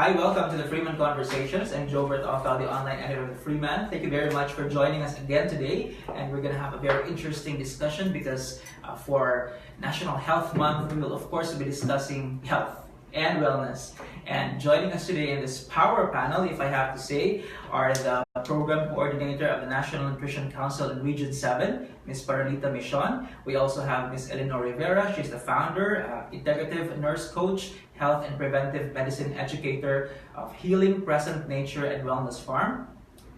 Hi, welcome to the Freeman Conversations. I'm Jobert Othal, the online editor of Freeman. Thank you very much for joining us again today. And we're going to have a very interesting discussion because for National Health Month, we will of course be discussing health and wellness. And joining us today in this power panel, if I have to say, are the Program Coordinator of the National Nutrition Council in Region 7, Ms. Paralita Michon. We also have Ms. Eleanor Rivera. She's the founder, integrative nurse coach, health and preventive medicine educator of Healing Present Nature and Wellness Farm.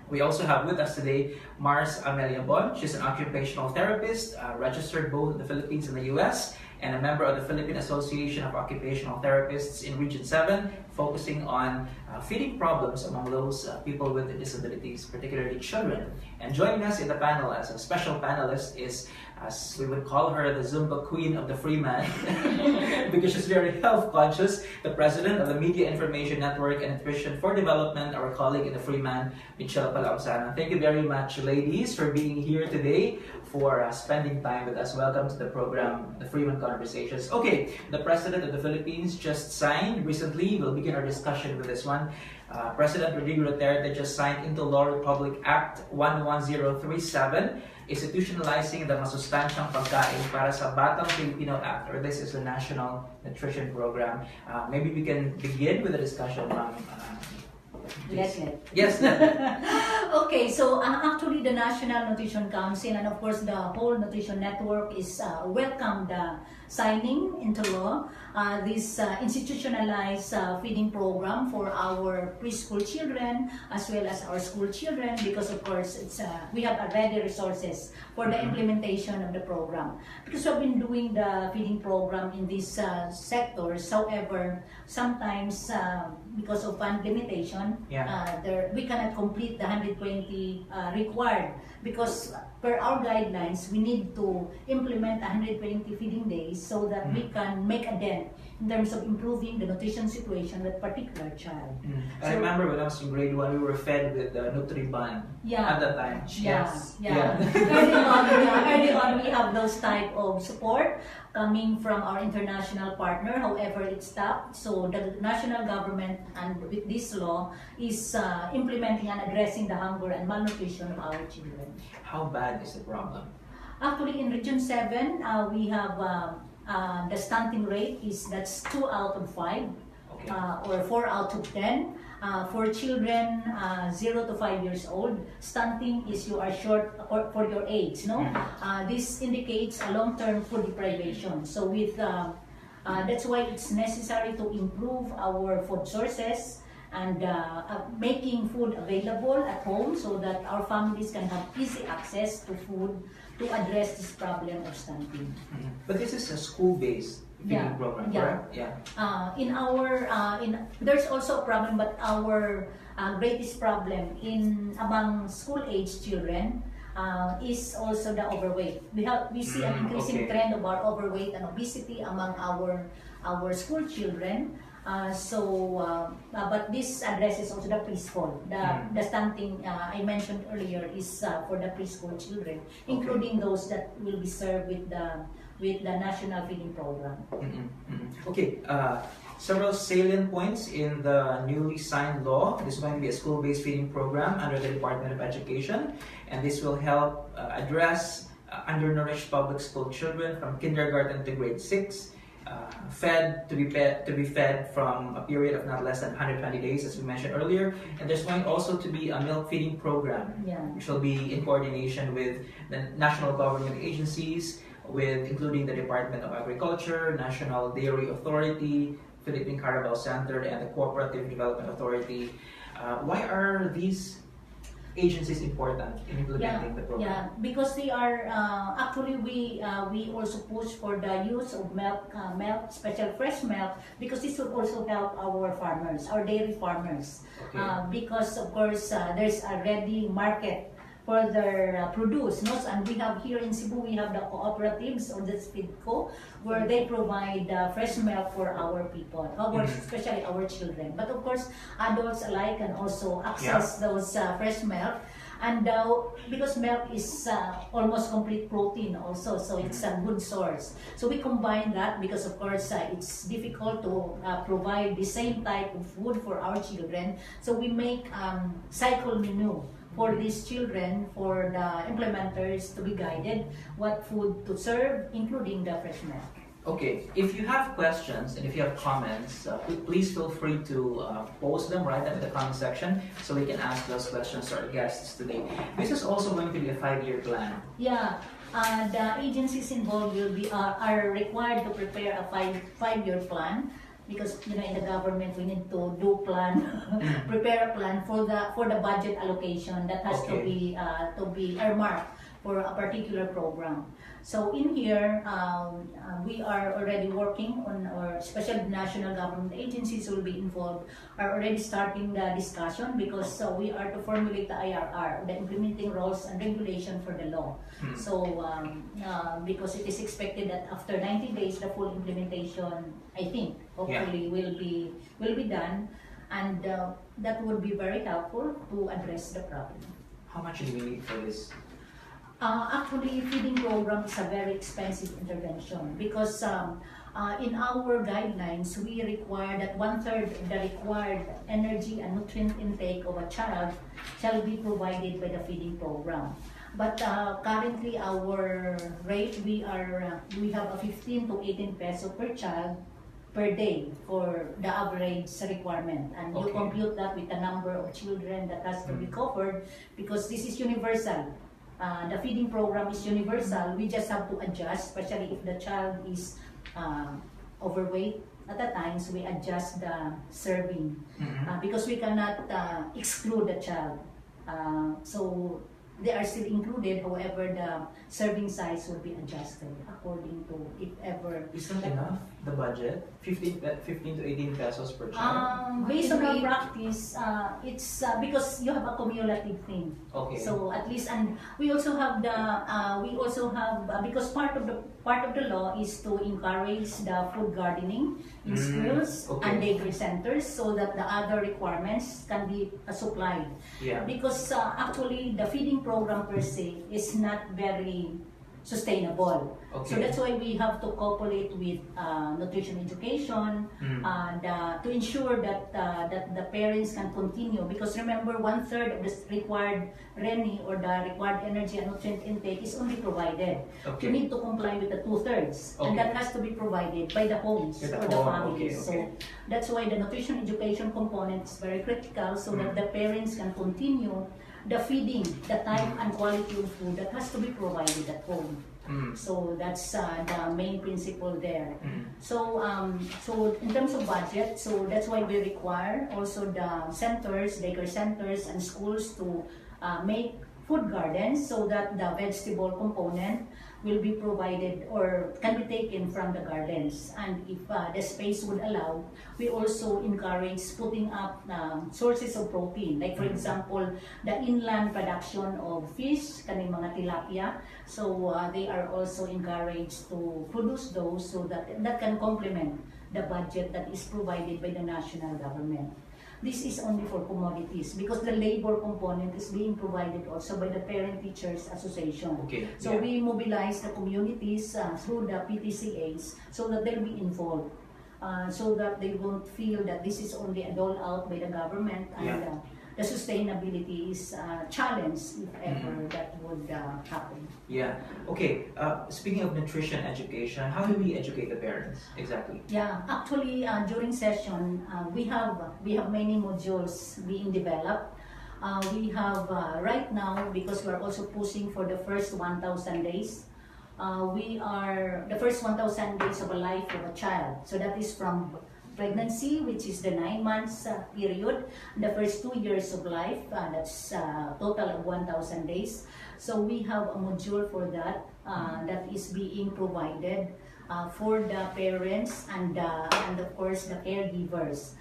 We also have with us today Mars Amelia Bon. She's an occupational therapist, registered both in the Philippines and the US, and a member of the Philippine Association of Occupational Therapists in Region 7, focusing on feeding problems among those people with disabilities, particularly children. And joining us in the panel as a special panelist is, as we would call her, the Zumba queen of the Freeman, because she's very health conscious, the president of the Media Information Network and Nutrition for Development, our colleague in the Freeman, Michelle Palausana. Thank you very much, ladies, for being here today, for spending time with us. Welcome to the program, the Freeman Conversations. Okay, the president of the Philippines just signed recently. We'll begin our discussion with this one. President Rodrigo Duterte just signed into law Republic Act 11037, institutionalizing the masustansyang pagkain para sa Batang Filipino Act, or this is the National Nutrition Program. Maybe we can begin with a discussion on Yes. Okay, so actually the National Nutrition Council and of course the whole nutrition network is welcome the signing into law this institutionalized feeding program for our preschool children as well as our school children, because of course it's we have already resources for the implementation of the program, because we've been doing the feeding program in these sectors. However, sometimes because of fund limitation, we cannot complete the 120 required, because per our guidelines we need to implement 120 feeding days so that we can make a dent in terms of improving the nutrition situation with particular child. So, I remember when I was in grade 1, we were fed with the Nutriban at that time. Early on we have those type of support coming from our international partner. However, it stopped. So the national government, and with this law, is implementing and addressing the hunger and malnutrition of our children. How bad is the problem? Actually, in Region 7, we have the stunting rate that's 2 out of 5, or 4 out of 10. For children 0 to 5 years old, stunting is you are short for your age. This indicates a long-term food deprivation. So with that's why it's necessary to improve our food sources and making food available at home so that our families can have easy access to food to address this problem of stunting. But this is a school-based feeding program, correct? There's also a problem, but our greatest problem among school-age children is also the overweight. We see an increasing trend of our overweight and obesity among our school children. But this addresses also the preschool. The stunting I mentioned earlier is for the preschool children, including those that will be served with the national feeding program. Okay, several salient points in the newly signed law. This is going to be a school-based feeding program under the Department of Education, and this will help address undernourished public school children from kindergarten to grade 6. To be fed from a period of not less than 120 days, as we mentioned earlier. And there's going also to be a milk feeding program, which will be in coordination with the national government agencies, including the Department of Agriculture, National Dairy Authority, Philippine Carabao Center, and the Cooperative Development Authority. Why are these agencies important in implementing the program? Because they are actually we also push for the use of milk, special fresh milk, because this will also help our farmers, our dairy farmers, because of course there's a ready market for their produce. And we have here in Cebu, we have the cooperatives or the Speedco, where they provide fresh milk for our people, especially our children. But of course, adults alike can also access those fresh milk. And because milk is almost complete protein also, so it's a good source. So we combine that because of course it's difficult to provide the same type of food for our children. So we make cycle menu for these children, for the implementers to be guided what food to serve, including the fresh milk. Okay, if you have questions and if you have comments, please feel free to post them, write them in the comment section so we can ask those questions to our guests today. This is also going to be a 5-year plan. Yeah, the agencies involved will be are required to prepare a five-year plan because in the government we need to do plan, prepare a plan for the budget allocation that has to be earmarked for a particular program. So in here, we are already working on, or especially the national government agencies will be involved, are already starting the discussion because we are to formulate the IRR, the implementing rules and regulation for the law. So because it is expected that after 90 days, the full implementation, I think, hopefully will be done, and that would be very helpful to address the problem. How much do we need for this? Actually, feeding program is a very expensive intervention because in our guidelines, we require that 1/3 of the required energy and nutrient intake of a child shall be provided by the feeding program. But currently, our rate, we have a 15 to 18 peso per child per day for the average requirement, and you compute that with the number of children that has to be covered because this is universal. The feeding program is universal. We just have to adjust, especially if the child is overweight at the times, we adjust the serving because we cannot exclude the child. So they are still included, however, the serving size will be adjusted according to if ever. Is that enough, the budget? 15 to 18 pesos per child? Based on our practice, it's because you have a cumulative thing. Okay. So at least, and we also have because part of the law is to encourage the food gardening in schools and daycare centers so that the other requirements can be supplied. Yeah. Because actually the feeding program per se is not very sustainable. So that's why we have to couple it with nutrition education to ensure that the parents can continue. Because remember, 1/3 of the required RENI or the required energy and nutrient intake is only provided. You need to comply with the 2/3, and that has to be provided by the homes or the families. So that's why the nutrition education component is very critical, so that the parents can continue the feeding, the type and quality of food that has to be provided at home. So that's the main principle there. So in terms of budget, so that's why we require also the centers, daycare centers and schools to make food gardens so that the vegetable component will be provided or can be taken from the gardens. And if the space would allow, we also encourage putting up sources of protein. Like for example, the inland production of fish, kaning mga tilapia. So they are also encouraged to produce those so that can complement the budget that is provided by the national government. This is only for commodities because the labor component is being provided also by the Parent Teachers Association. So we mobilize the communities through the PTCAs so that they'll be involved, so that they won't feel that this is only a dole out by the government and the sustainability is challenged if ever that would happen. Yeah. Okay. Speaking of nutrition education, how do we educate the parents exactly? Yeah. Actually, during session, we have many modules being developed. We have right now, because we are also pushing for the first 1,000 days. We are the first 1,000 days of a life of a child. So that is from pregnancy, which is the 9 months period, the first 2 years of life, that's total of 1,000 days. So we have a module for that that is being provided for the parents and of course the caregivers.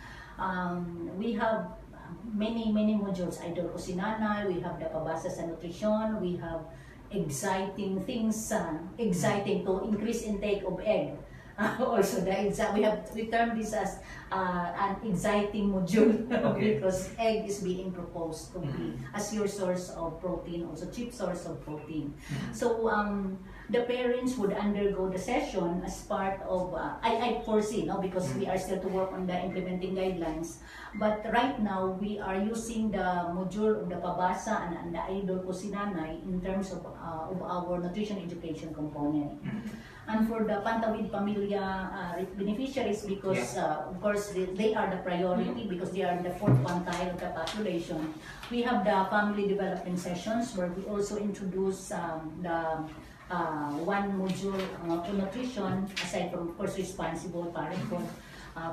We have many modules, Idol Kusinanay, we have the Pabasa sa Nutrition, we have exciting things, exciting to increase intake of egg. Also, we term this as an exciting module Okay. because egg is being proposed to be as your source of protein, also cheap source of protein. So the parents would undergo the session as part of, I foresee, no, because we are still to work on the implementing guidelines. But right now, we are using the module of the Pabasa and the Idol ko si Nanay in terms of our nutrition education component. And for the Pantawid Pamilya beneficiaries, because of course they are the priority because they are the fourth quintile of the population, we have the family development sessions where we also introduce the one module on nutrition, aside from of course responsible parenthood.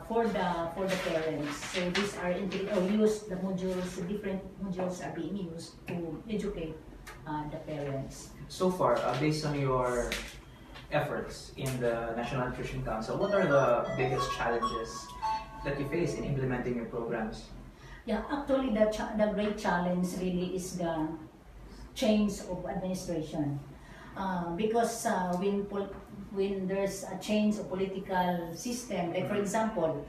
For the parents. So these are used, the modules, the different modules are being used to educate the parents. So far, based on your efforts in the National Nutrition Council, what are the biggest challenges that you face in implementing your programs? Yeah, actually the great challenge really is the change of administration. Because when there's a change of political system, like for example,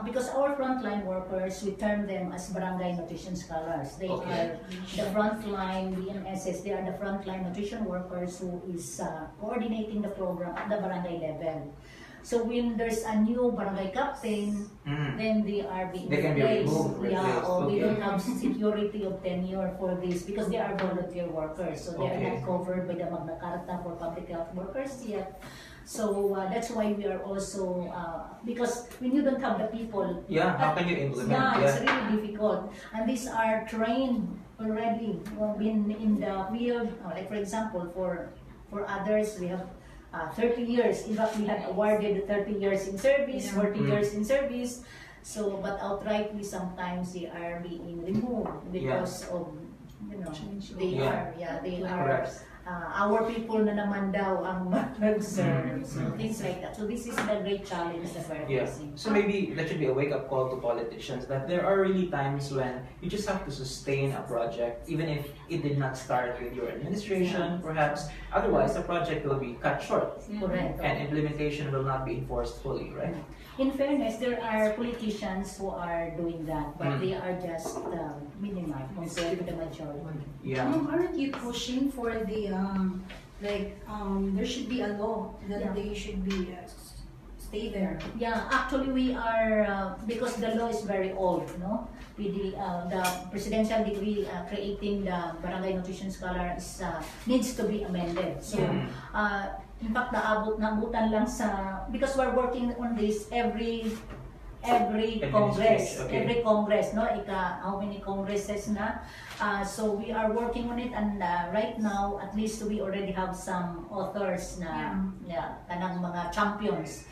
because our frontline workers, we term them as barangay nutrition scholars. They are the frontline BNSS. They are the frontline nutrition workers who is coordinating the program at the barangay level. So when there's a new barangay captain, then they are being They can be removed, Yeah, or we okay. don't have security of tenure for this because they are volunteer workers. So they are not covered by the Magna Carta for public health workers yet. So that's why we are also, because when you don't have the people, how can you implement? it's really difficult. And these are trained already, been in the field. Like for example, for others, we have 30 years. In fact, we had awarded 30 years in service, 40 years in service. So, but outrightly, sometimes they are being removed because of, they are. Our people na naman daw ang mag-serve. So things like that. So this is the great challenge that we're facing. So maybe that should be a wake-up call to politicians that there are really times when you just have to sustain a project, even if it did not start with your administration, perhaps. Otherwise, the project will be cut short. Correct. And implementation will not be enforced fully, right? In fairness, there are politicians who are doing that, but they are just minimal compared to the majority. Yeah. Aren't you pushing for the there should be a law that they should be stay there? Yeah, actually we are because the law is very old, no? The presidential decree creating the barangay nutrition scholar is needs to be amended. So in fact, naabutan lang sa, because we're working on this every Congress, every Congress, no? How many Congresses na? So we are working on it, and right now, at least we already have some authors na, kanang mga champions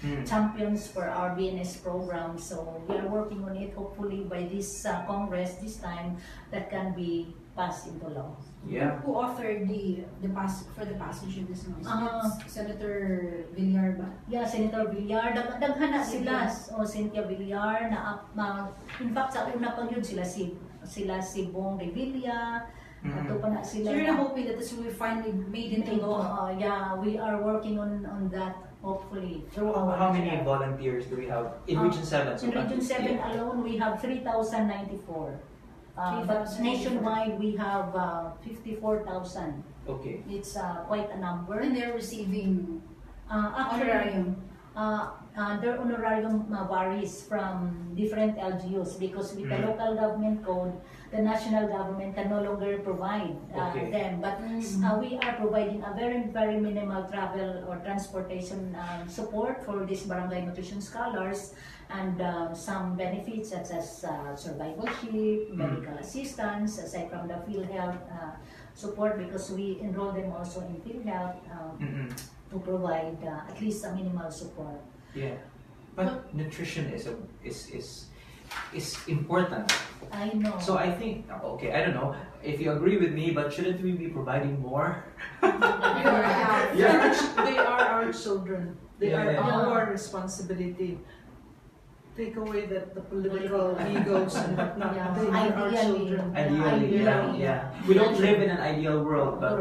for our BNS program. So we are working on it. Hopefully by this Congress this time, that can be passed into law. Yeah. Who authored the passage of this law? Senator Villar ba? Yeah, Senator Villar. Daghan na sila. O Cynthia Villar na in fact sa una pa yun sila si Bong Revilla. Ato pa na sila. So you're hoping that this will be finally made into law? Yeah, we are working on that hopefully. So how many volunteers do we have in Region 7? In Region 7 alone, we have 3,094. But nationwide, we have 54,000. Okay. It's quite a number. And they're receiving honorarium. Their honorarium varies from different LGUs because with the local government code, the national government can no longer provide them. But we are providing a very, very minimal travel or transportation support for these barangay nutrition scholars, and some benefits such as survivalship, medical assistance, aside from the field health support, because we enroll them also in field health to provide at least a minimal support. Yeah, but nutrition is important. I know. So I think, I don't know if you agree with me, but shouldn't we be providing more? They are our children. They are our responsibility. Take away the political egos and whatnot. They are our children. Ideally, yeah. We don't live in an ideal world, but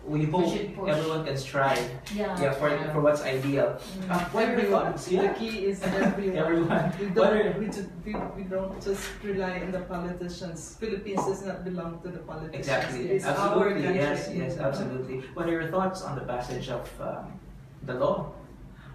we hope should push. everyone can strive. Yeah. For what's ideal. What are your Everyone. thoughts? The key is everyone. Everyone. We What are- we don't just rely on the politicians. Philippines does not belong to the politicians. Exactly. It is our Absolutely. country. Yes, absolutely. What are your thoughts on the passage of the law?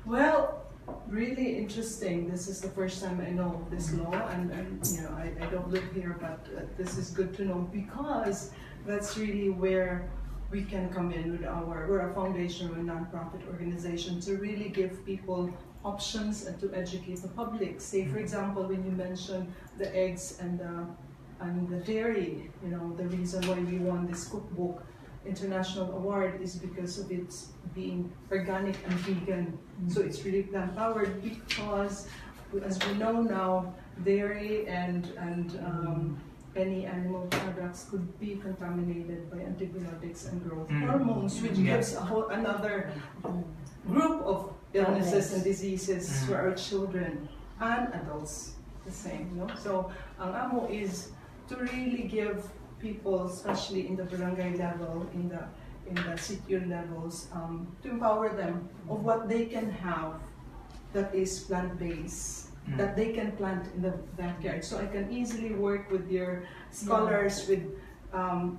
Well, really interesting. This is the first time I know this law, and I don't live here, but this is good to know because that's really where we can come in with we're a foundation, we're a non-profit organization to really give people options and to educate the public. Say, for example, when you mentioned the eggs and the dairy, the reason why we won this cookbook international award is because of its being organic and vegan. So it's really plant powered because, as we know now, dairy and any animal products could be contaminated by antibiotics and growth hormones, which gives another group of illnesses and diseases for our children and adults. The same, So, ang amo is to really give people, especially in the barangay level, in the sitio levels, to empower them of what they can have that is plant-based, that they can plant in the backyard. So I can easily work with your scholars with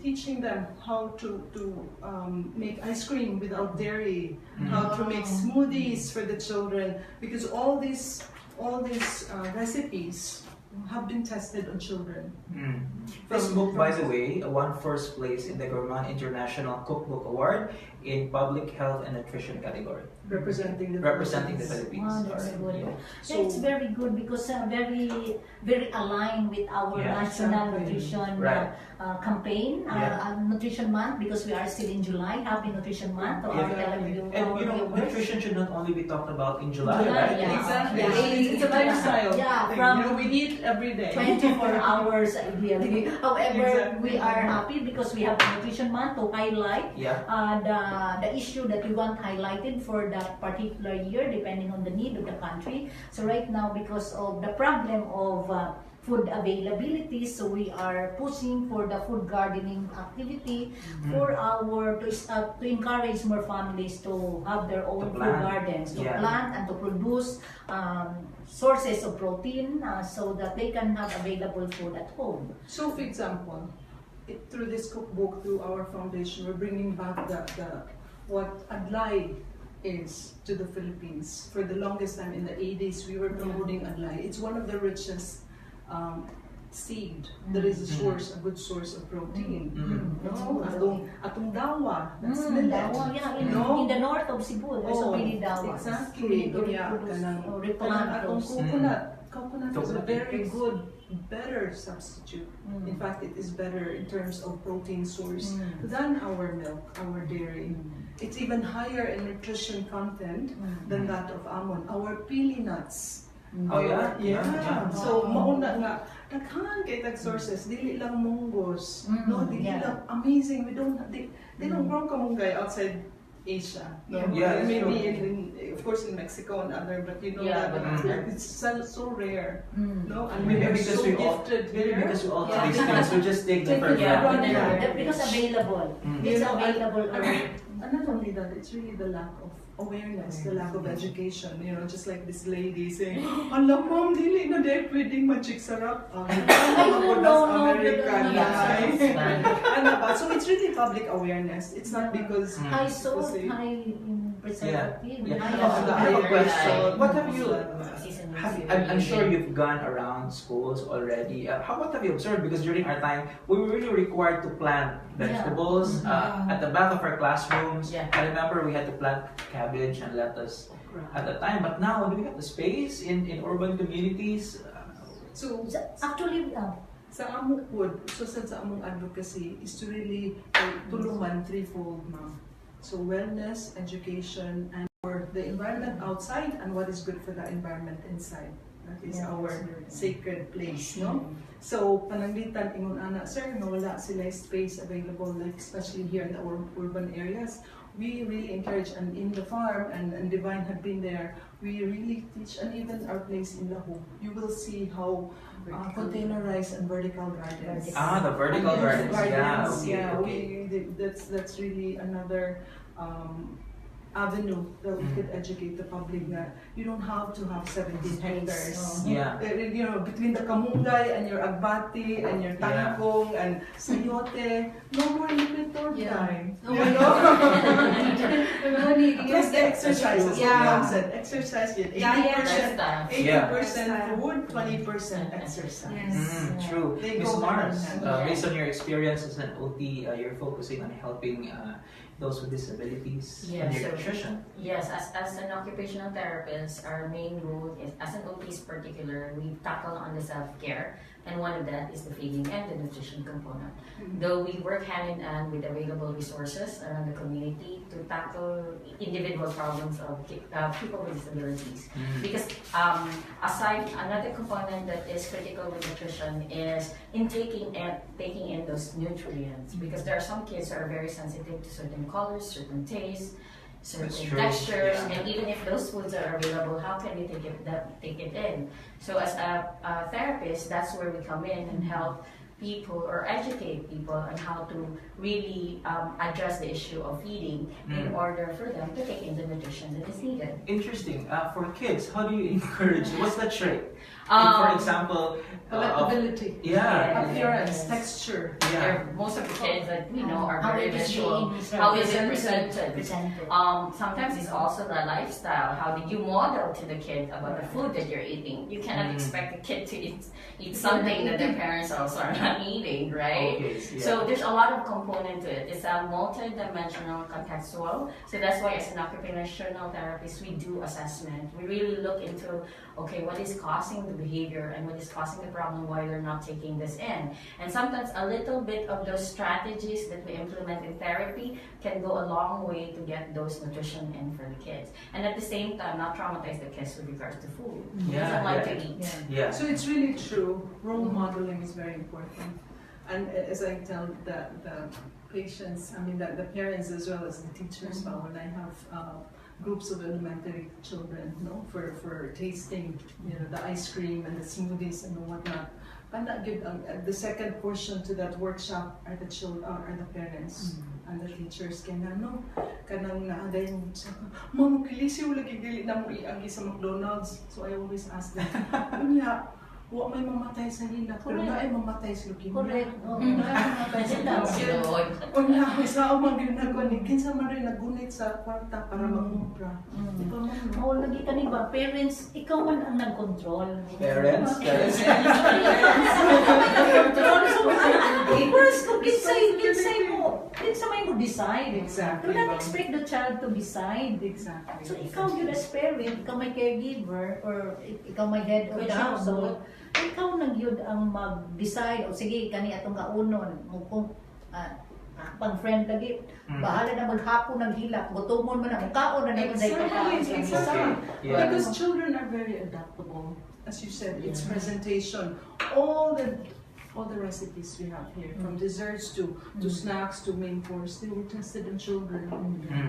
teaching them how to make ice cream without dairy, how to make smoothies for the children, because all these recipes have been tested on children. This book, by the way, won first place in the Gourmand International Cookbook Award in Public Health and Nutrition category. Representing the Philippines. Wow, that's Alright. good. So- It's very good because very aligned with our national exactly. nutrition Right. campaign, Nutrition Month, because we are still in July. Happy Nutrition Month to our Exactly. viewers. Nutrition should not only be talked about in July, July, right? yeah. Exactly. Yeah. It's a lifestyle. Yeah, thing. from- we eat every day. 24 hours ideally. However, Exactly. we are happy because we have a Nutrition Month to highlight Yeah. the issue that we want highlighted for that particular year, depending on the need of the country. So right now, because of the problem of food availability, so we are pushing for the food gardening activity for to encourage more families to have their own food plant. gardens, to Yeah. plant and to produce sources of protein so that they can have available food at home. So, for example, through this cookbook, through our foundation, we're bringing back what adlay is to the Philippines. For the longest time in the 80s, we were promoting adlay. It's one of the richest seed that is a good source of protein. No, atong dawa, that's millet. Dawa, yeah, No? in the north of Cebu, there's already dawa. Exactly. To Yeah, reproduce kanang- or kanang replant atong those. coconut. Coconut is a Coconut very is- good, better substitute. In fact, it is better in terms of protein source than our milk, our dairy. It's even higher in nutrition content than that of almond. Our pili nuts. Oh, yeah? Yeah. Yeah. So mauna nga daghan kay tag sources dili lang munggos. No, dili Yeah. lang amazing. They don't grow kamunggay outside Asia. No? Yeah, that's Maybe true. of course in Mexico and other, but Yeah, that it's so rare. No, and Maybe we are because so we all, gifted maybe here. because we all Yeah. have these things, we just take them for Take it for granted. granted. Because available. Mm. It's You know, available. And not only that, it's really the lack of awareness, the lack of education. Just like this lady saying, "Alam mom, dili na dahil pwedeng magic sarap." No, That's no, American. no. So it's really public awareness. It's not because High salt, kasi- high in preservative. Yeah. high I have a question. What have you? Seasoning. I'm sure you've gone around schools already. What have you observed? Because during our time, we were really required to plant vegetables at the back of our classrooms. Yeah. I remember we had to plant cabbage and lettuce at the time. But now, do we have the space in urban communities? So Actually, sa among pod, so sa among advocacy is to really tulungan threefold, ma'am. So wellness, education, and for the environment outside and what is good for the environment inside. That is our sacred place, no? So pananglitan ingon ana, sir, nga wala sila space available, like especially here in the urban areas. we really encourage, and in the farm, and Divine had been there, we really teach, and even our place in Lahu, you will see how containerized and vertical gardens. The vertical gardens. Yeah, okay, okay. That's really another avenue that we could educate the public that you don't have to have 17 hectares. Yeah. You know, between the kamungay and your agbati and your tangkong and sayote, no more liquid time. No You more know? No need. Plus the exercises. Yeah. Mom said, exercise yet. 80%, Yeah. 80% food, 20% exercise. Yes. True. They Ms. go Mars, hand in hand. based on your experience as an OT, you're focusing on helping those with disabilities and Yes, your so- nutrition. Yes, as an occupational therapist, our main goal is, as an OT particular, we tackle on the self-care, and one of that is the feeding and the nutrition component. Though we work hand in hand with available resources around the community to tackle individual problems of people with disabilities. Because aside, another component that is critical with nutrition is in taking in those nutrients. Because there are some kids that are very sensitive to certain colors, certain tastes, certain That's true. textures, Yeah. and even if those foods are available, how can you take it in? So as a therapist, that's where we come in and help people or educate people on how to really address the issue of feeding in order for them to take in the nutrition that is needed. Interesting. For kids, how do you encourage? What's the trick? Um, for example, Palatability, yeah. appearance, Yes. texture. Yeah. Most of the kids that we know are How very it is visual. being How is it presented. presented? Sometimes it's also the lifestyle. How did you model to the kid about the food that you're eating? You cannot expect a kid to eat something that their parents also are not eating, right? Okay, yeah. So there's a lot of component to it. It's a multi-dimensional contextual. So that's why as an occupational therapist, we do assessment. We really look into, okay, what is causing the behavior and what is causing the problem, why they're not taking this in. And sometimes a little bit of those strategies that we implement in therapy can go a long way to get those nutrition in for the kids. And at the same time, not traumatize the kids with regards to food. Who Yeah, doesn't like yeah. to eat? Yeah. So it's really true. Role modeling is very important. And as I tell the patients, I mean the parents as well as the teachers, but when I have groups of elementary children, for tasting, the ice cream and the smoothies and the whatnot. I'm not good. The second portion to that workshop are the children, are the parents and the teachers. Kanang naagay mo sa, Mama, kilisi wala gigili na mo iagi sa McDonald's. So I always ask them, wa may mamatay sa hila, pero na ay mamatay sa leukemia. Correct. Oo. Na ay mamatay sa cancer. O na, sa umang ginagawa ni kinsa man rin nagunit sa kwarta para mangupra. Di ba man? Oo, lagi ka ni ba? Parents, ikaw man ang nag-control. Parents? Nag-control. So, first, kung kinsa may mo decide. Exactly. Do not expect the child to decide. Exactly. So, ikaw yun as parent, ikaw may caregiver, or ikaw may head of the household, ikaw nang yun ang mag-decide, o sige, kani atong kaunon, kung pang-friend lagi, bahala na maghapon ng hilak, gutumon man ang kaon na naman dahil Exactly. Yeah. Because children are very adaptable. As you said, it's presentation. All the recipes we have here, from desserts to snacks to main course, they were tested on children.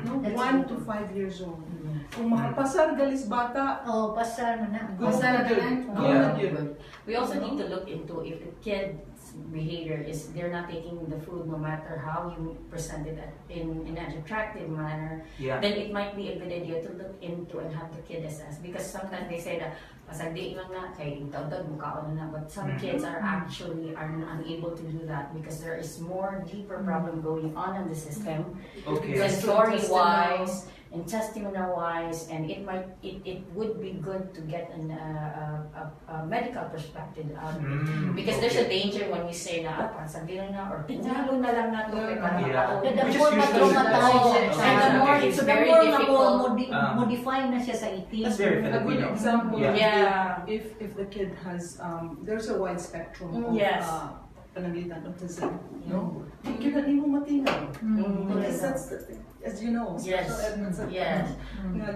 No? That's 1 to true. 5 years old. Kung makapasar galis bata, Oh, pasar man na. go Pasar na na yun. lang. Go Yeah. na yun. We also need to look into if the kid's behavior is they're not taking the food no matter how you present it in an attractive manner, Yeah. then it might be a good idea to look into and have the kid assess. Because sometimes they say that, pasagdi lang na, kay itawdag, mukhaon na, but some kids are actually unable to do that because there is more deeper problem going on in the system, Okay. sensory-wise, intestinal-wise, and it would be good to get a medical perspective out of it. Because there's a danger when we say na, pasagdi lang na, or tinalo na lang na ito, para Yeah. makaon. The Which is more usually ma-traumatize, the- and the more, it's so the very more difficult. modify na siya sa itim. That's very A good Filipino. example Yeah. is Yeah. if the kid has there's a wide spectrum of Yes. pananglitan autism. No, you cannot even matinaw. Because that's the thing. As you know, special ed means that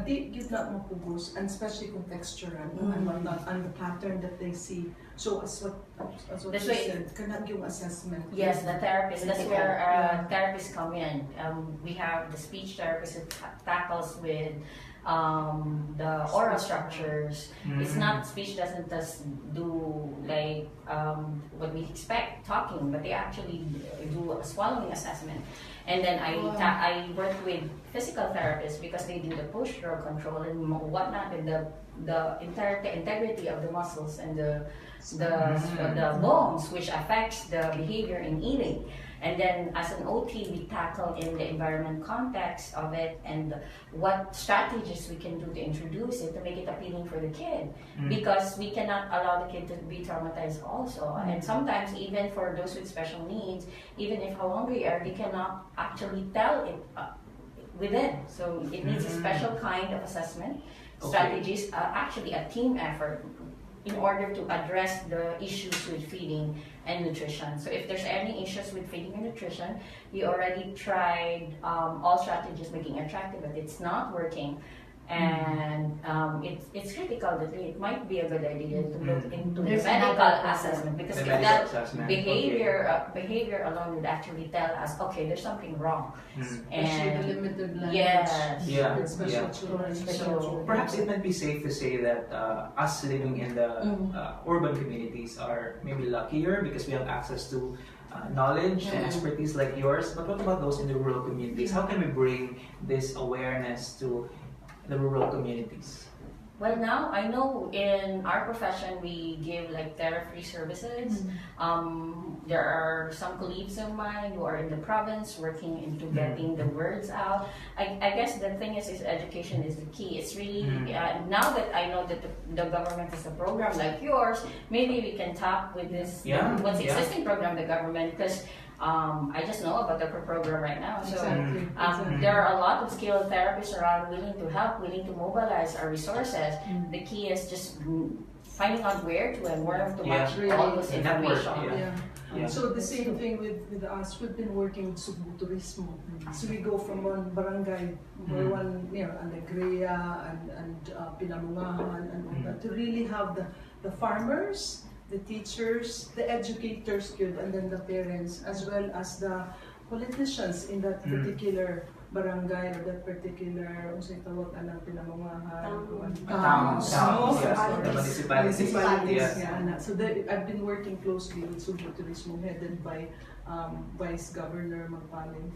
di gid na mapugos, and especially kung textural and whatnot, and the pattern that they see. So as what That's you why- said, cannot yung assessment. Yes, the therapist. That's where therapists come in. We have the speech therapist who tackles with the oral structures. It's not speech doesn't just do like what we expect talking, but they actually do a swallowing assessment. And then I work with physical therapists because they do the postural control and whatnot, and the integrity of the muscles and the bones, which affects the behavior in eating. And then as an OT, we tackle in the environment context of it and what strategies we can do to introduce it to make it appealing for the kid. Because we cannot allow the kid to be traumatized also. And sometimes even for those with special needs, even if how hungry they are, they cannot actually tell it within. So it needs a special kind of assessment, strategies, actually a team effort in order to address the issues with feeding and nutrition. So if there's any issues with feeding and nutrition, we already tried all strategies making it attractive, but it's not working. And it's critical that it might be a good idea to look into the There's medical another assessment, because The if medical that assessment, behavior alone would actually tell us, okay, there's something wrong. Especially the limited language. Yes. Yeah, With special yeah. children. So- Perhaps it might be safe to say that us living in the urban communities are maybe luckier because we have access to knowledge and expertise like yours. But what about those in the rural communities? How can we bring this awareness to the rural communities? Well, now I know in our profession we give like therapy services. There are some colleagues of mine who are in the province working into getting the words out. I guess the thing is education is the key. It's really now that I know that the government has a program like yours, maybe we can tap with this what's the existing program the government, because I just know about the program right now. So Exactly. there are a lot of skilled therapists around willing to help, willing to mobilize our resources. The key is just finding out where to and where to match all those The network, information. Yeah. So the same thing with us. We've been working with Turismo. So we go from one barangay, one Alegria and Pinamungahan and all that, to really have the farmers, the teachers, the educators good, and then the parents, as well as the politicians in that particular barangay or that particular Pinamungahan. Towns, The municipalities. Yeah. So I've been working closely with Subo Turismo, headed by Vice Governor Magpaling.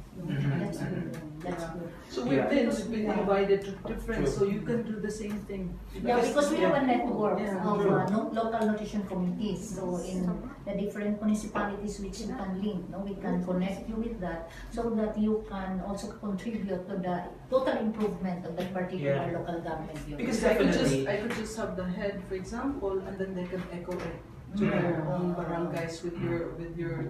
That's good. That's good. So we've been invited to different, so you can do the same thing. Yeah, because we have a network Yeah, of true. local nutrition committees. So in the different municipalities which you can link, we can connect you with that so that you can also contribute to the total improvement of that particular local government unit. Because I definitely, could just have the head, for example, and then they can echo it to their own barangays with your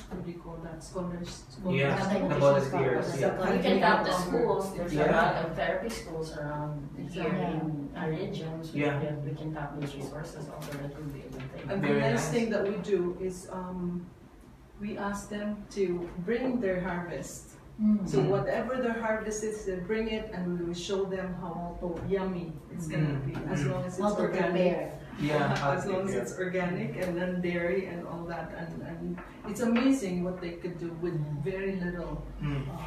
what do you call that, scholars? Yeah, the volunteers, We can tap the schools. There's a Yeah. lot of therapy schools around here Yeah. in our regions. Yeah. We can tap those resources also. That would be a good thing. And the Very nice nice. thing that we do is we ask them to bring their harvest. So whatever their harvest is, they bring it and we will show them how yummy it's gonna be, as long as How it's to organic. prepare. As long as it's organic and then dairy and all that, and it's amazing what they could do with very little.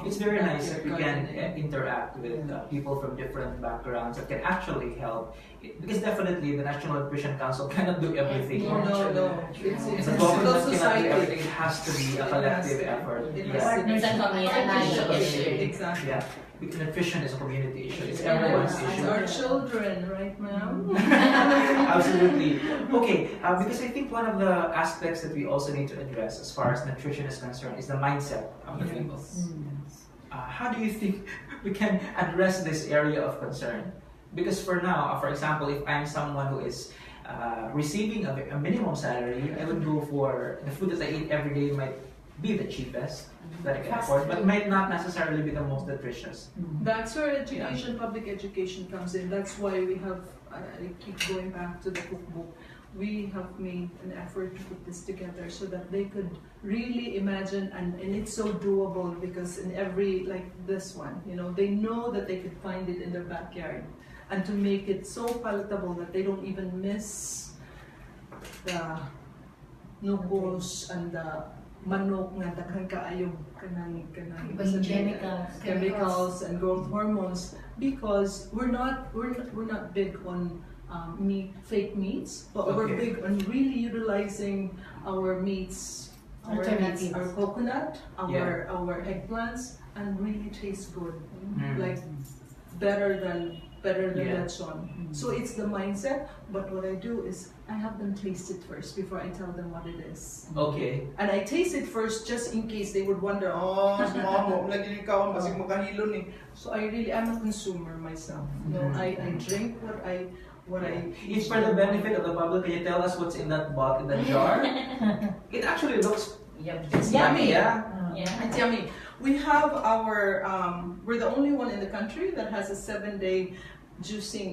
It's very nice that we can gardening. interact with people from different backgrounds that can actually help. Because definitely the National Nutrition Council cannot do everything. No. It's It's a a government civil cannot do everything. society. It has to be a collective effort. It Yeah. has to be- It's a community issue. Exactly. Yeah. Because nutrition is a community issue. It's everyone's It's issue. our children, right, ma'am? Absolutely. Okay, because I think one of the aspects that we also need to address as far as nutrition is concerned is the mindset of the people. How do you think we can address this area of concern? Because for now, for example, if I'm someone who is receiving a minimum salary, I would go for the food that I eat every day might be the cheapest that I can afford, but might not necessarily be the most nutritious. That's where education, public education comes in. That's why we have, I keep going back to the cookbook. we have made an effort to put this together so that they could really imagine, and it's so doable because in every, like this one, they know that they could find it in their backyard, and to make it so palatable that they don't even miss the nukos and the manok nga daghang kaayo kanang chemicals and growth hormones, because we're not big on fake meats, but we're big on really utilizing our meats, our coconut, our eggplants, and really taste good, like better than lechon. So it's the mindset. But what I do is I have them taste it first before I tell them what it is. Okay. And I taste it first just in case they would wonder, oh, mama, lagi ikaw masig makahilo ni. So I'm a consumer myself. I drink what I. It's for the benefit of the public. Can you tell us what's in that bottle, in that jar? It actually looks It's yummy, yeah. It's yummy. We have our, we're the only one in the country that has a 7-day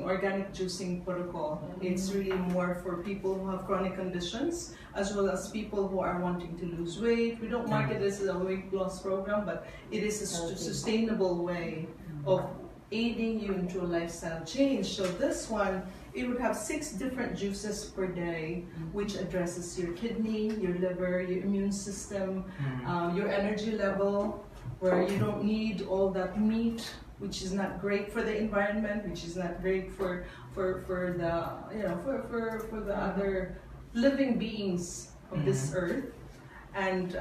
organic juicing protocol. It's really more for people who have chronic conditions, as well as people who are wanting to lose weight. We don't market this as a weight loss program, but it is a sustainable way of aiding you into a lifestyle change. So this one, it would have 6 different juices per day, which addresses your kidney, your liver, your immune system, your energy level, where you don't need all that meat, which is not great for the environment, which is not great for the other living beings of this earth, and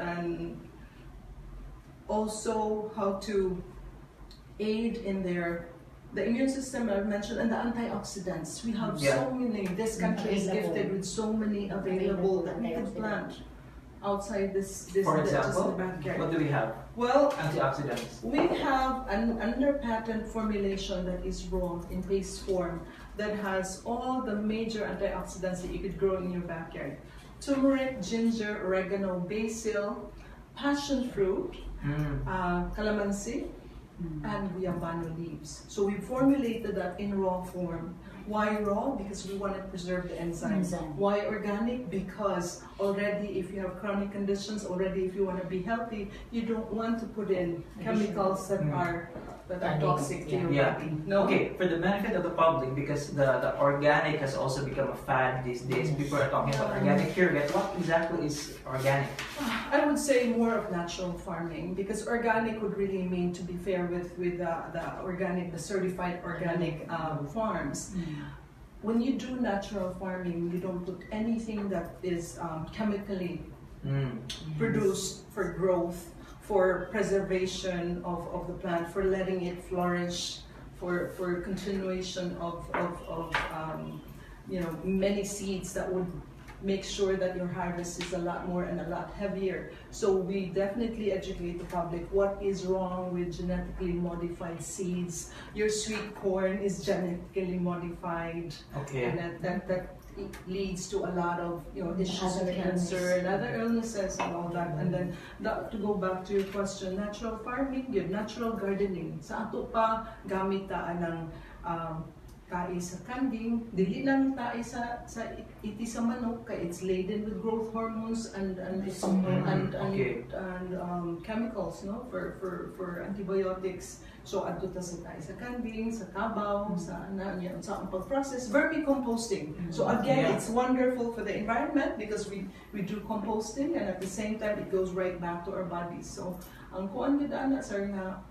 also how to aid in the immune system I've mentioned, and the antioxidants. We have so many. This country is gifted with so many available that we can plant outside this For just example, in the backyard. what do we have? Well, Antioxidants. we have an under patent formulation that is raw in paste form that has all the major antioxidants that you could grow in your backyard: turmeric, ginger, oregano, basil, passion fruit, calamansi, and guyabano leaves. So we formulated that in raw form. Why raw? Because we want to preserve the enzyme. Why organic? Because already if you have chronic conditions, already if you want to be healthy, you don't want to put in chemicals that are toxic to your body. No? Okay, for the benefit of the public, because the organic has also become a fad these days. People are talking about organic here. Like, what exactly is organic? I would say more of natural farming, because organic would really mean, to be fair, with the certified organic farms. When you do natural farming, you don't put anything that is chemically produced for growth, for preservation of the plant, for letting it flourish, for continuation of many seeds that would make sure that your harvest is a lot more and a lot heavier. So we definitely educate the public what is wrong with genetically modified seeds. Your sweet corn is genetically modified, and that leads to a lot of issues with cancer and other illnesses and all that. And then to go back to your question, natural farming, natural gardening. Sa ato pa gamit ta ng tae sa kanding, dili lang tae sa iti sa manok, kay it's laden with growth hormones and chemicals, no, for antibiotics. So adto ta sa tae sa kanding, sa kabaw, sa pag-process, vermicomposting. So again, it's wonderful for the environment because we do composting, and at the same time it goes right back to our bodies. So ang kuan gid ana sir nga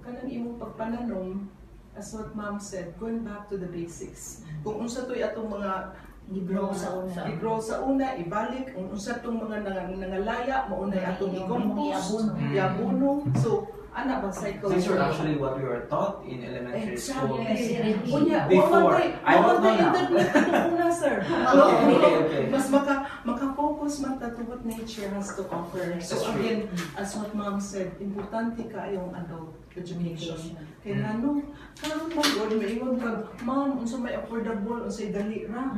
kanang imong pagpananom, as what Mom said, going back to the basics. Kung unsa to'y atong mga i-grow sa una, ibalik. Kung unsa tong mga nangalaya, maunay atong i-compost, iabuno. So, ana ba cycle? These are actually what we were taught in elementary school. Before. I don't know now. Sir. Okay. Mas maka-focus man ta to what nature has to offer. So again, as what Mom said, importante kayong adult education. Kaya karon mo god maingon kag, Ma'am, unsa may affordable, unsay dali ra.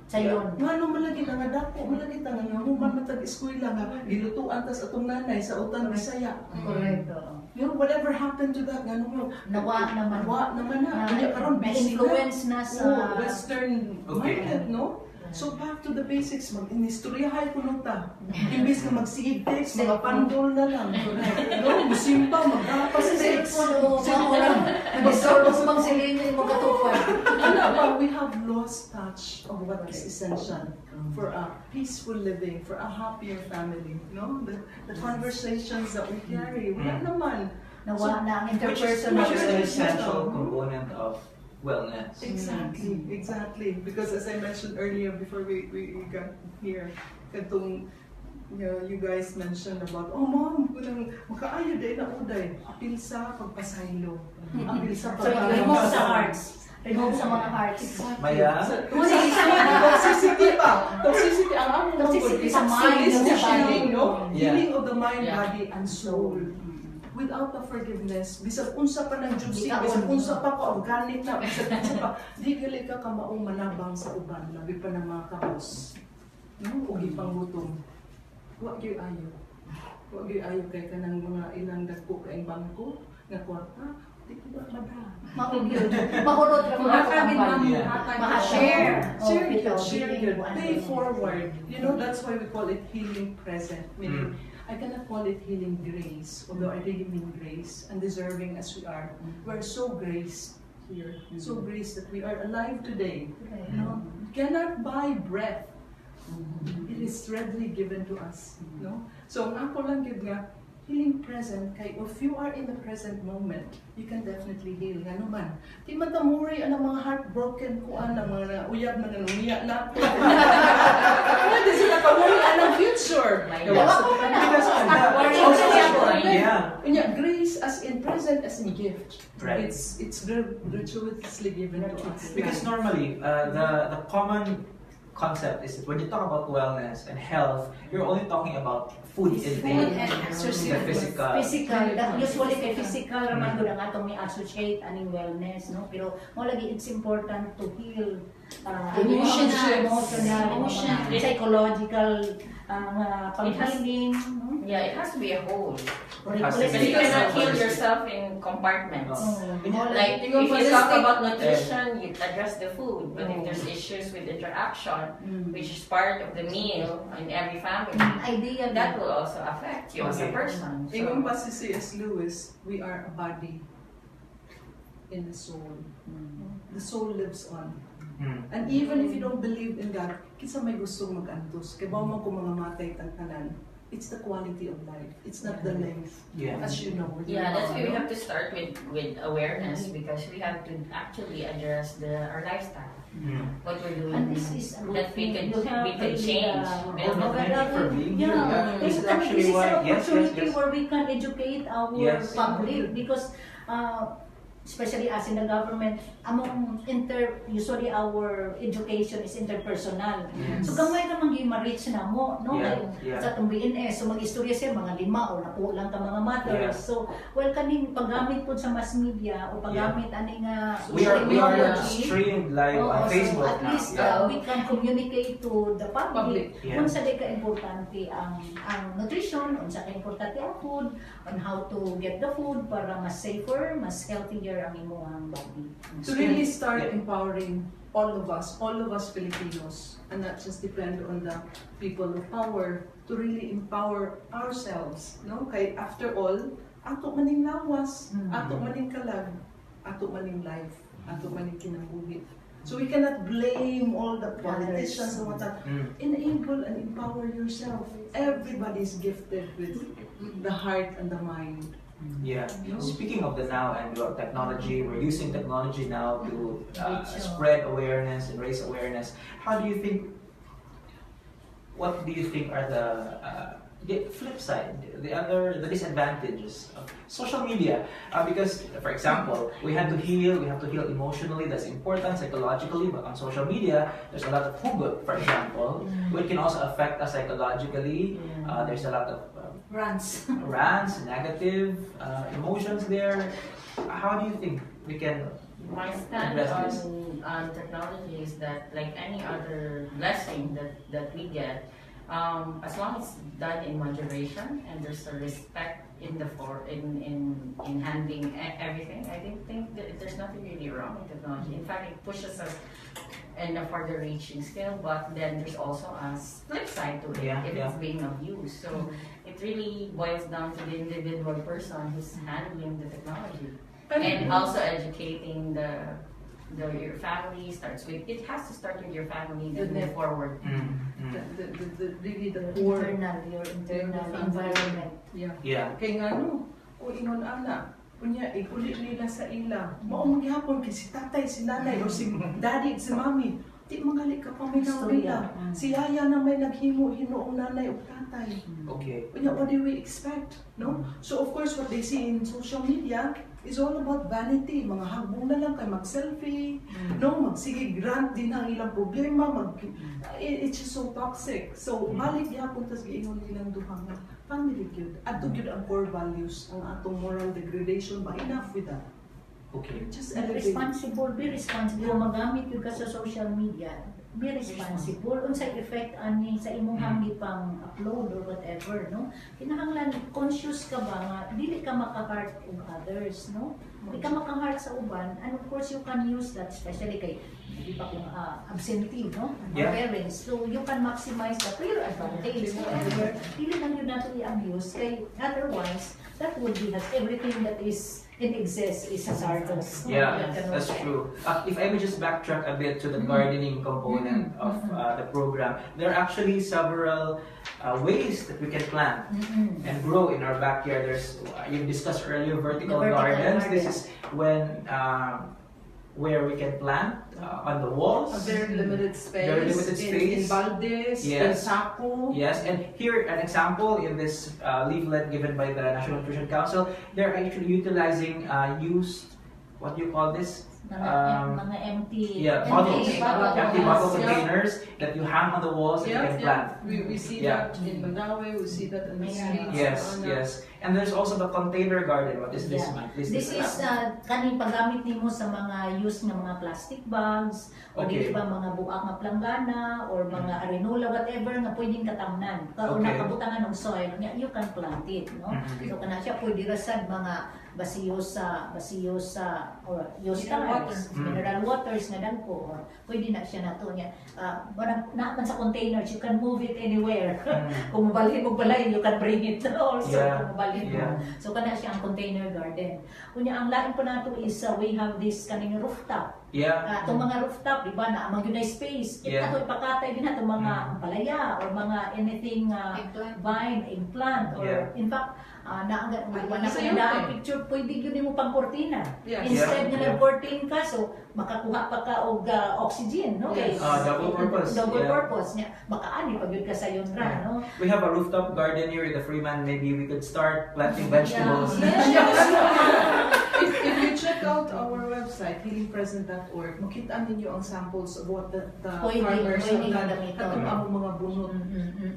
Sayon. Ngano malagi nga dako, malagi ta nga human matag eskwela nga gilutuan tas atong nanay sa utang Bisaya. Correct. Whatever happened to that, Nawa naman na. Kanya karon influence na sa Western market, no? So back to the basics, mag-inistoryahay ko nung ta. Imbis na mag-seed text, mga pandol na lang. No, musimba, magdapas text. We have lost touch of what is essential for a peaceful living, for a happier family. No, the conversations that we carry, wala naman. Nawa na ang Which is an essential component of wellness. Exactly. Because as I mentioned earlier, before we got here, katong, you guys mentioned about, oh ma'am, makaayo day na uday, apil sa pagpasaylo, apil sa So, remove sa hearts. Remove sa mga hearts. Maya? Toxicity pa. Toxicity, ang aming Toxicity sa mind, holistic sa body. healing, no? Yeah. Healing of the mind, Yeah. body, and soul. Without the forgiveness, bisag unsa pa ng juicy, bisag unsa pa ko organic na, bisag unsa pa, di gali ka kamaong manabang sa uban, labi pa ng mga kapos. No? O gipang gutom. Wa gyud ayo. Wa gyud ayo kay kanang mga ilang dagko kay bangko nga kwarta, di ko ba mada. Mahulot ra mga Yeah. share. Share yun. Pay forward. You know, that's why we call it healing present. Meaning, I cannot call it healing grace, although I really mean grace, and deserving as we are. We're so graced here, so graced that we are alive today. You know, cannot buy breath. It is readily given to us. No? So, ang ako lang gid nga, healing present, kay if you are in the present moment, you can definitely heal. Nga naman, di man tamuri ang mga heartbroken ko ang mga uyab na nanguya na. Hindi sila kamuri ang future. Yeah. Grace as in present as in gift. Right. It's gratuitously given to us. Because normally, the common concept is that when you talk about wellness and health, you're only talking about food intake, Food and exercise. the physical. Physical, usually kay physical raman gud ang atong i-associate aning wellness, no? Pero mo lagi it's important to heal Emotional, psychological pag-healing, no? Yeah, it has to be a whole. Has to Because be. you cannot heal yourself in compartments. Mo Like, lagi if you talk about nutrition, you address the food. But if there's issues with interaction, which is part of the meal in every family, idea that will also affect you as a Okay. person. Ingon pa si C.S. Lewis, we are a body in the soul. The soul lives on. And even if you don't believe in God, kinsa may gusto mag-antos. Kaya ba man kung mga matay tanan, it's the quality of life. It's not the length. Yeah. As you know. Yeah, that's why we have to start with awareness, because we have to actually address our lifestyle. What we're doing. And this is a good That we thing. could You have change. really, Oh, thank you for being here. yeah, This is this is actually an why. Yes, opportunity yes. where we can educate our Yes. public because especially as in the government, usually our education is interpersonal. Yes. So gamay ka man ma-reach na mo, no? Yeah, Like, yeah. sa itong BNS, so mag-istorya siya, mga 5 o nakuha lang ka mga Yeah. matters. So, well, kaning paggamit po sa mass media o paggamit aning We are technology, streamed live oo, on so Facebook at now. least Yeah. we can communicate to the public Yeah. kung sa di ka importante ang nutrition, kung sa ka importante ang food, on how to get the food para mas safer, mas healthier ang imong body. To really start Yeah. empowering all of us Filipinos, and not just depend on the people of power, to really empower ourselves, no? Kay after all, ato maning lawas, ato maning kalag, ato maning life, ato maning kinabuhi. So we cannot blame all the politicians and what that. Enable and empower yourself. Everybody's gifted with the heart and the mind. Yeah. Speaking of the now and technology, we're using technology now to spread awareness and raise awareness. How do you think? What do you think are the flip side, the disadvantages of social media? Because, for example, we have to heal emotionally. That's important psychologically. But on social media, there's a lot of hugot, for example, which can also affect us psychologically. There's a lot of Runs. rants, negative emotions there. How do you think we can My stand address this? on technology is that, like any other blessing that we get, as long as done in moderation and there's a respect in handling everything, I think that there's nothing really wrong with technology. In fact, it pushes us in a further reaching scale, but then there's also a flip side to it Yeah, if yeah. it's being abused. So it really boils down to the individual person who's handling the technology and also educating your family starts with, it has to start with your family then move forward. Really the core. Your internal Your environment. Yeah. Yeah. Kaya nga kung ingon ana, kunya uli nila sa ila, mao maghapon kay si tatay, si nanay, or si daddy, si mami, di magali ka pa may nila. Si yaya na may naghimo hinoong nanay o tatay. Okay. Kunya, what do we expect? No? So of course, what they see in social media is all about vanity. Mga hagbong na lang kay mag-selfie, no? Magsige grant din ang ilang problema, it's just so toxic. So, balik yapon tas giingon nilang duha nga family gyud. Adto gyud ang core values, ang atong moral degradation, ba enough with that. Okay. Just Be elevate. responsible. Magamit yun ka sa social media. Be responsible. Unsay effect ani sa imong hamli pang upload or whatever, no? Kinahanglan conscious ka ba nga dili ka maka-hurt of others, no? Di ka maka-hurt sa uban, and of course you can use that, especially kay di pa kung absentee, no? Yeah. Parents. So you can maximize that to your advantage. However, dili lang yun natin i-abuse kay otherwise that would be that everything that is in excess is hazardous. Yeah, that's true. If I may just backtrack a bit to the gardening component of the program, there are actually several ways that we can plant and grow in our backyard. There's you discussed earlier vertical gardens. This is when where we can plant on the walls. A very limited space. Very limited space. In baldes, in Yes. sako. Yes, and here an example in this leaflet given by the National Nutrition Council, they're actually utilizing used, what do you call this? Mga empty Bottles. Empty bottle Yeah. containers that you hang on the walls and you can plant. We see Yeah. that in Mandawi, we see that in the Yeah. streets. Yes, Ano. yes. And there's also the container garden. What is this, Yeah. man? This is kaning paggamit nimo sa mga used nga mga plastic bags o Okay. di ba mga buak nga planggana or mga arenola whatever nga pwedeng katamnan. Karon Okay. nakabutangan ng soil, you can plant it, no? So kana siya pwede rasad mga basiyosa or used Mineral tires, water. mineral waters nga dagko or pwede na siya nato niya. Naaman sa containers, you can move it anywhere. Kung mabalhin mo balay, you can bring it also. Yeah. Kung mabalhin mo. Yeah. So kana siya ang container garden. Kunya ang lain po nato is we have this kaning rooftop. Yeah. Itong mga rooftop, di ba, na mag yun space. Yeah. Ato ipakatay din nato mga palaya or mga anything Eggplant. vine, eggplant or Yeah. in fact na Sa na iyo, picture pwede yun mo pang kortina. Yes. Instead Yeah. nga nag-curtain ka, so makakuha pa ka og oxygen, no? Yes. Double purpose. Double Yeah. purpose niya. Makaani pag yun ka sa yun ra, no? We have a rooftop garden here in the Freeman. Maybe we could start planting vegetables. If you check out our website, healingpresent.org, makita ninyo ang samples of what the Pwede, farmers pwede have done. gamiton. Katong ang mga bunot.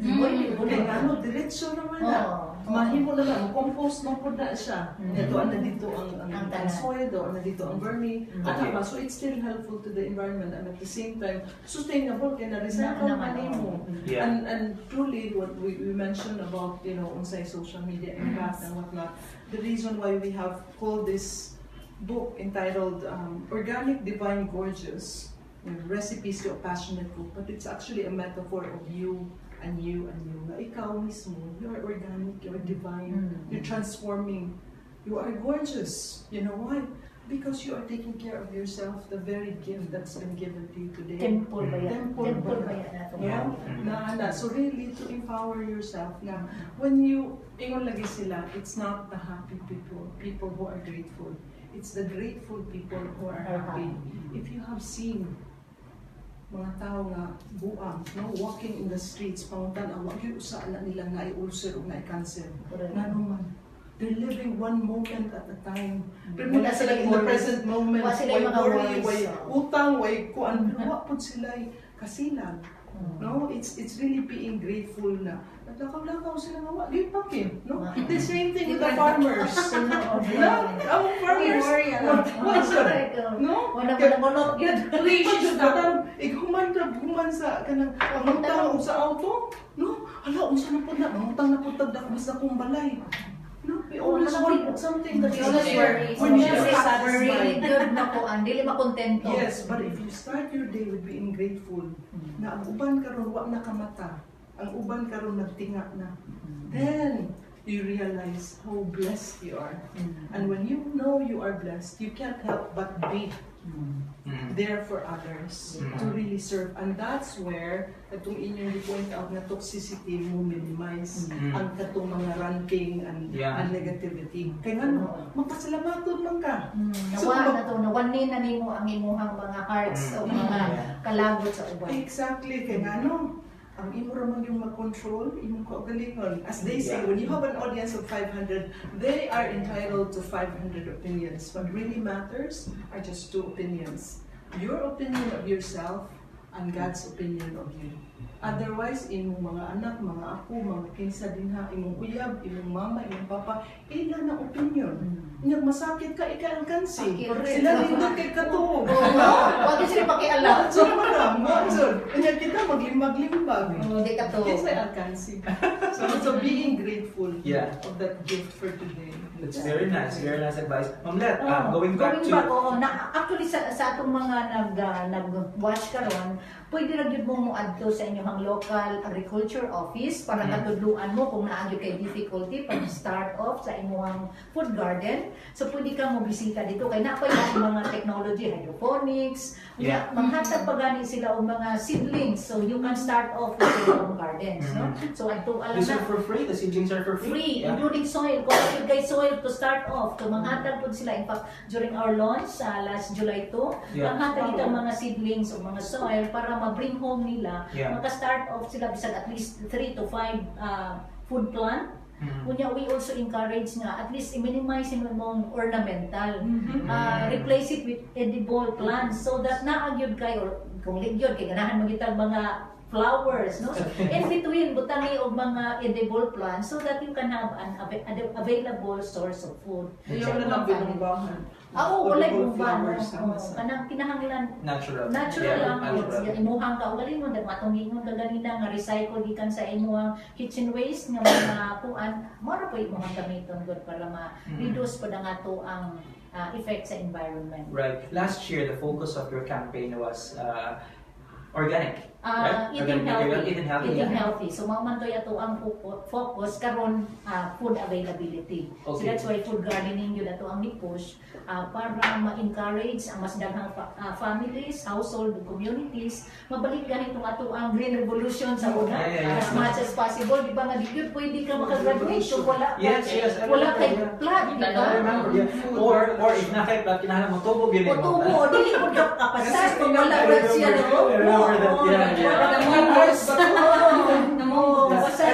Pwede, Kaya ano, diretso naman na. Oo. Mahimo na lang, compost mo po na siya. Ito, ano dito ang Ang tanan. soil, ano dito ang vermi. Okay. Ano ba? So it's still helpful to the environment and at the same time, sustainable kaya na-recycle Naman, man mo. Yeah. And truly, what we mentioned about, unsay social media impact and whatnot, the reason why we have called this book entitled Organic, Divine, Gorgeous, Recipes to a Passionate Cook, but it's actually a metaphor of you and you and you. Na ikaw mismo, you're organic, you're divine, you're transforming, you are gorgeous. You know why? Because you are taking care of yourself, the very gift that's been given to you today. Temple ba yan? Temple ba yan nato. Yeah. So really, to empower yourself na when you, ingon lagi sila, it's not the happy people who are grateful. It's the grateful people who are happy. If you have seen mga tao nga buang, no, walking in the streets, panguntan ang wag yung usa na nila nga ulcer o nga cancer. Nanuman. They're living one moment at a time. Pero Wala wala sila in the silang present moment. Wala silang Way mga worry, worries. way utang, way kuan. Pero wapod sila kasilan. No, it's really being grateful na naglakaw-lakaw sila nga wag gyud pakin, no? The same thing with the farmers. Ang farmers. No? Wala mo na monok yun. Precious na. Human sa kanang pangutang sa auto. No? Hala, unsa na pud na? Mangutang na pud tagdak mas akong balay. No, we always want something that We is always there. worry. We're So, never very satisfied. good na po, ang dili makontento. Yes, but if you start your day with being grateful, na ang uban karon wa nakamata, ang uban karon nagtinga na, then you realize how blessed you are. And when you know you are blessed, you can't help but be there for others to really serve. And that's where katong inyong point out na toxicity mo minimize ang katong mga ranting and negativity. Kaya nga no, magpasalamaton man ka. Nawanin na nimo ang imuhang mga hearts o mga kalagot sa uban. Exactly. Kaya nga no, ang imo ra man yung mag-control, imong kaugalingon. As they say, when you have an audience of 500, they are entitled to 500 opinions. What really matters are just 2 opinions. Your opinion of yourself and God's opinion of you. Otherwise, imong mga anak, mga apo, mga kinsa dinha, imong uyab, imong mama, imong papa, ila na opinion. Inyag masakit ka, ika-alkansi. Sila dito kay katuog. Wag sila pakialam. So naman na, maksud. Inyag kita maglimbag-limbag. Hindi ka to. Yes, I alkansi. So being grateful of that gift for today. That's very nice advice. Ma'am Let, going back to... Actually, sa atong mga nag-watch karon, pwede ra gyud mo adto sa inyong local agriculture office para katudluan mo kung naadyo kay difficulty pag start off sa imong food garden. So pwede ka mo bisita dito kay napay mga technology, hydroponics, manghatag pa gani sila og mga seedlings, so you can start off with your own gardens, no? So adto alam These na are for free, the seedlings are for free. including soil. Kung kapag kay soil to start off, kung manghatag po sila. In fact, during our launch, last July 2, manghatag itong mga seedlings o mga soil para ma-bring home nila. Maka-start off sila bisag at least 3 to 5 food plant. Kunya, we also encourage nga, at least i-minimize yung ornamental. Replace it with edible plants so that naagyod kayo, kung ligyod, kay ganahan magitag mga flowers, no? So, in between, butangi og mga edible plants so that you can have an available source of food. Ayaw na lang binungbahan. Wala yung bumban. Kanang kinahanglan Natural lang. natural. Imuhang ka ugali mo, matong-ingon ka ganina nga recycle gikan sa imuhang kitchen waste nga mga kuan, mara po imuhang gamiton good para ma-reduce pa nga to ang effect sa environment. Right. Last year, the focus of your campaign was organic. Right? Eating healthy. Yeah. Healthy. So mamantoy ato ang focus karon food availability. So Okay. that's why food gardening yun ato ang ni-push para ma-encourage ang mas daghang families, household, communities mabalik ganit itong ato ang green revolution sa una as much as possible. Di ba nga di yun pwede ka makagraduate so wala wala kay plant, di ba? I remember, Or if na kay plant, kinahanglan mo tubo gini mo. Tubo, dili ko ka kapasas kung wala ra siya I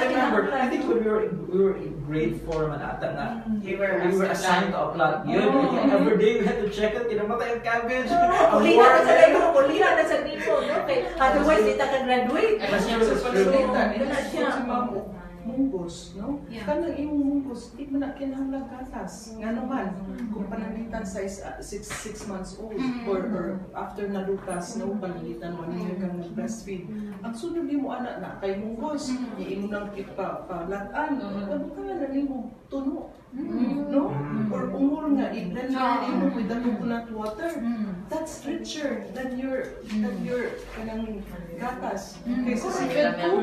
remember, I think when we were in grade 4 man ata na we were assigned to a plot. Every day we had to check it, kinamatay ang cabbage. Kulira na sa dito, no? Otherwise, di ta ka-graduate. Munggos, no? Yeah. Kanang imong munggos, di man na kinahanglan gatas. Nga naman, kung pananglitan size 6 months old or after nalutas, no, pananglitan 1 year kang breastfeed. Ang sunod nimo anak na kay munggos, imo nang ipalatan, kabutangan na nimo tuno. No? Or umul nga, i-blend na nimo with the coconut water. That's richer than your kanang gatas. Kaysa si Pedro,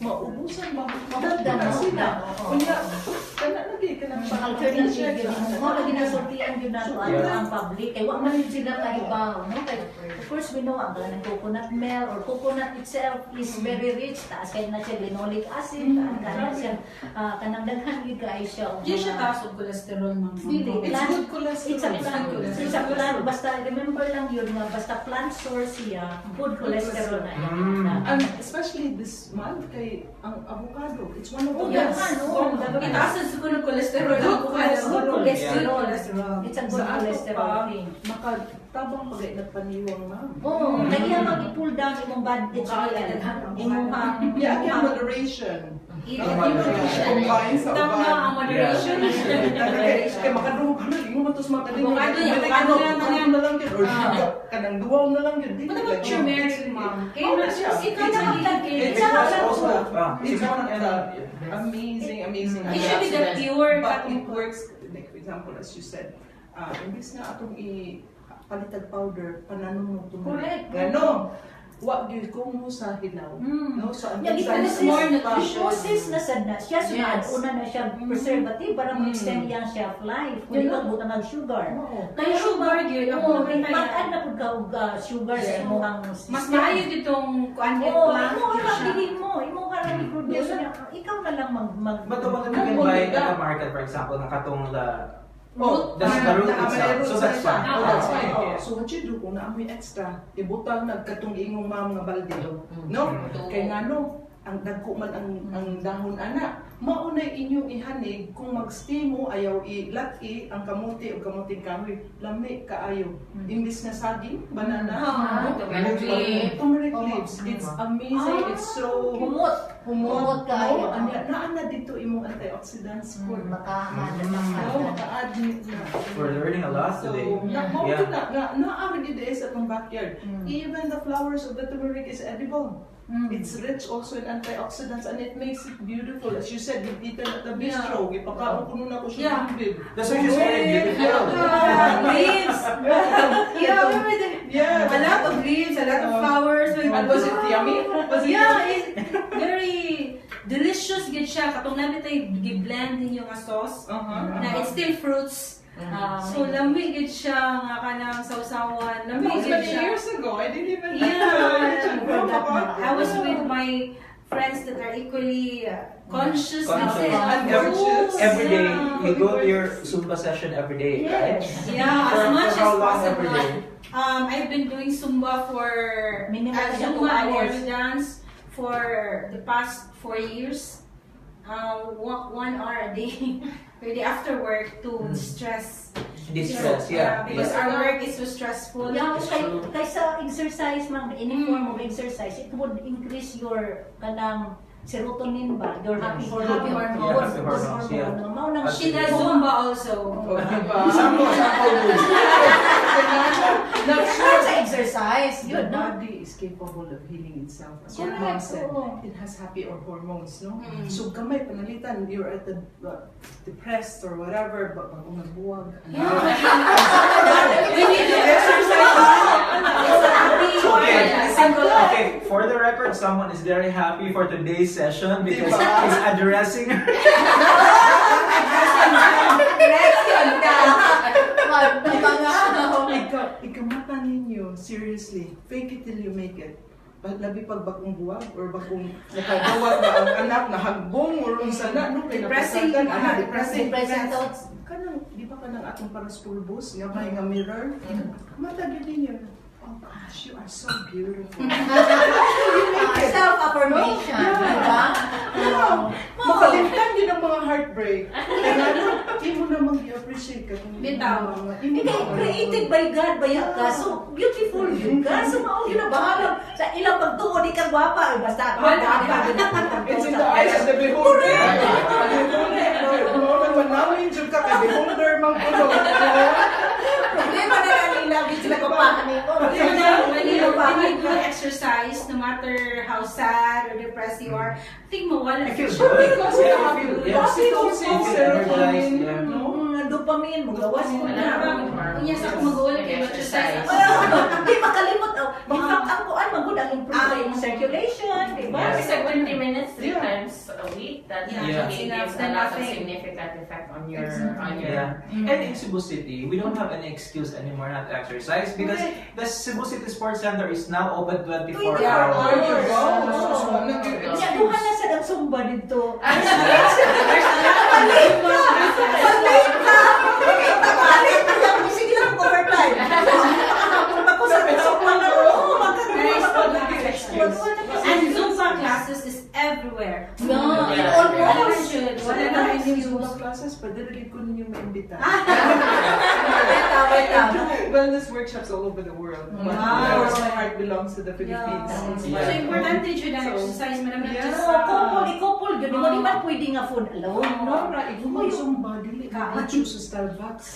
maubusan, mabagdagan sila. Kanya, lagi, kanang Alternative yun. Mo lagi na sortian yun na ang public. Kaya wag man yun sila kahibaw, no? Of course, we know ang ng coconut milk or coconut itself is very rich. Taas kayo na siya linoleic acid, taas siya, kanang daghan yun kayo siya. Di siya taas o cholesterol, ma'am. Really, It's good cholesterol. It's a plant. It's a plant. Basta remember lang yun nga, basta plant source siya, good cholesterol na yan. And especially this month, kay ang avocado, it's one of the Yes. best. Itaas sa ko ng cholesterol. Good cholesterol. Cholesterol. It's a good Sa ato cholesterol pa, thing. tabang pagay nagpaniwang ma'am. Oo, kaya mag-pull down imong bad HDL. Imong Yeah, again, moderation. Combine sa Tama ang moderation. Kaya makadungog ka na, hindi mo matos makaling. Avocado yan, avocado yan. Na lang yun. Or kanang duwaw na lang yun. What about turmeric, ma'am? Oh, that's yeah. It's also amazing. It should be the pure. But it works, like for example, as you said, imbis na atong palitag powder, pananon mo Correct. Gano. Wa gyud ko mo sa hilaw. No, so ang Yeah, exercise because more this process na sad na siya, so Yes. una na siya preservative para ma-extend yung shelf life. Kung di ka butang sugar. Kaya sugar yun, Oo, ako mag-add na pud ka og sugar sa imong mas maayo ditong kuan Oo, plant. imo ra bilhin mo, imo ka ra i-produce niya. Ikaw na lang mag But the one that you can buy at the market, for example, nakatong the Oh, that's the root itself. So that's fine. Oh, that's fine. Oh. So what you do kung naamoy extra, ibutang nagkatong ingong mga balde. No? Kay ngano, ang dagko man ang dahon ana, maunay inyong ihanig kung mag-steam mo ayaw ilaki ang kamuti o kamuting kahoy, lami kaayo. Imbis na saging, banana, turmeric leaves. It's amazing. It's so humot kaayo. Naana dito imong antioxidants for maka-add na. We're learning a lot today. So, naari gid sa atong backyard. Even the flowers of the turmeric is edible. It's rich also in antioxidants and it makes it beautiful. As you said, you've eaten at the bistro. Gipakaon ko nun ako siya bib. That's why she's very beautiful. Leaves. Yeah, remember a lot of leaves, a lot of flowers. And was it yummy? Was it Yeah, yummy? it's very delicious gid siya. Katong namin tayo gi-blend ninyo nga sauce. Na it's still fruits. So lamig gid siya nga kanang sausawan. That Lamig was gid many siya. years ago. I didn't even I was with my friends that are equally conscious Conscious. of Conscious. Every day, Yeah. you go to your Zumba session every day, right? Yeah, as much For how as long every possible. day? I've been doing Zumba for Minimum siya 2 Zumba and hours. aerial dance for the past 4 years. 1 hour a day, really after work to distress. Distress, yeah. Because our work is so stressful. Yeah, It's kay, true. kaysa exercise, ma'am, any form of exercise, it would increase your kanang serotonin ba? Your happy hormones. Happy hormones. Yeah, happy hormones, yeah. Maunang She does Zumba also. Sample Not sure sa exercise. The Yun, no? body is capable of healing itself. As what Correct, mom said, oo. it has happy hormones, no? So kamay panalitan, you're at the depressed or whatever, but pag umagbuwag. When you do exercise, it's a happy Okay, for the record, someone is very happy for today's session because he's addressing her. Ikamata ninyo, seriously, fake it till you make it. Labi pag bagong buwag or bagong nakagawag na ang anak na hagbong or sana, no? Kaya Depressing. depressing. Depressing thoughts. Kanang, di ba kanang atong para school bus, nga may nga mirror? Matagin ninyo. Oh gosh, you are so beautiful. Self-affirmation. Diba? Makalimtan yun ang mga heartbreak. Kaya ano, hindi mo namang i-appreciate ka. Bitaw. Hindi, created by God ba yan ka? So, beautiful yun ka. So, maong yun na bahala. Sa ilang pagtuo, di ka gwapa. Basta, It's in the eyes of the beholder. Kung manawin dyan ka, kay beholder mang puno. Hindi mo na nalilabit sila kumpahan ko. When you do exercise, no matter how sad or depressed you are, I think mawala I feel siya. good. Because you have Yeah. oxytocin, serotonin, Yeah. no? Dopamine, magawas mo na. Kung yes, ako mag-ulit kayo exercise. Hindi makalimot. In fact, ang kuan, magod ang improve sa yung circulation, di ba? Yes. It's like 20 minutes, 3 Yeah. times a week. That Yeah. usually Yeah. gives a Then lot of nothing. significant effect on your Yeah. And in Cebu City, we don't have any excuse anymore not to exercise because the Cebu City Sports Center is now open 24 Yeah. hours. There you go. Kaya duha na sa Zumba dito. Palit na lang. Sige lang overtime. Kung ako sa Zumba na, And Zumba classes is everywhere. No, Yeah. almost. Should. Wala Wala na na inyong excuse. Zumba classes, pwede rin ko ninyo maimbita. wait I lang. do wellness workshops all over the world. But Wow. of course, my heart belongs to the Philippines. Yeah. It's Yeah. So like importante home. dyan ang So, exercise mo naman yeah. just So, couple, yun. Di mo di man pwede nga food alone, no? Nora, ikaw mo zumba, dili ka choose sa Starbucks.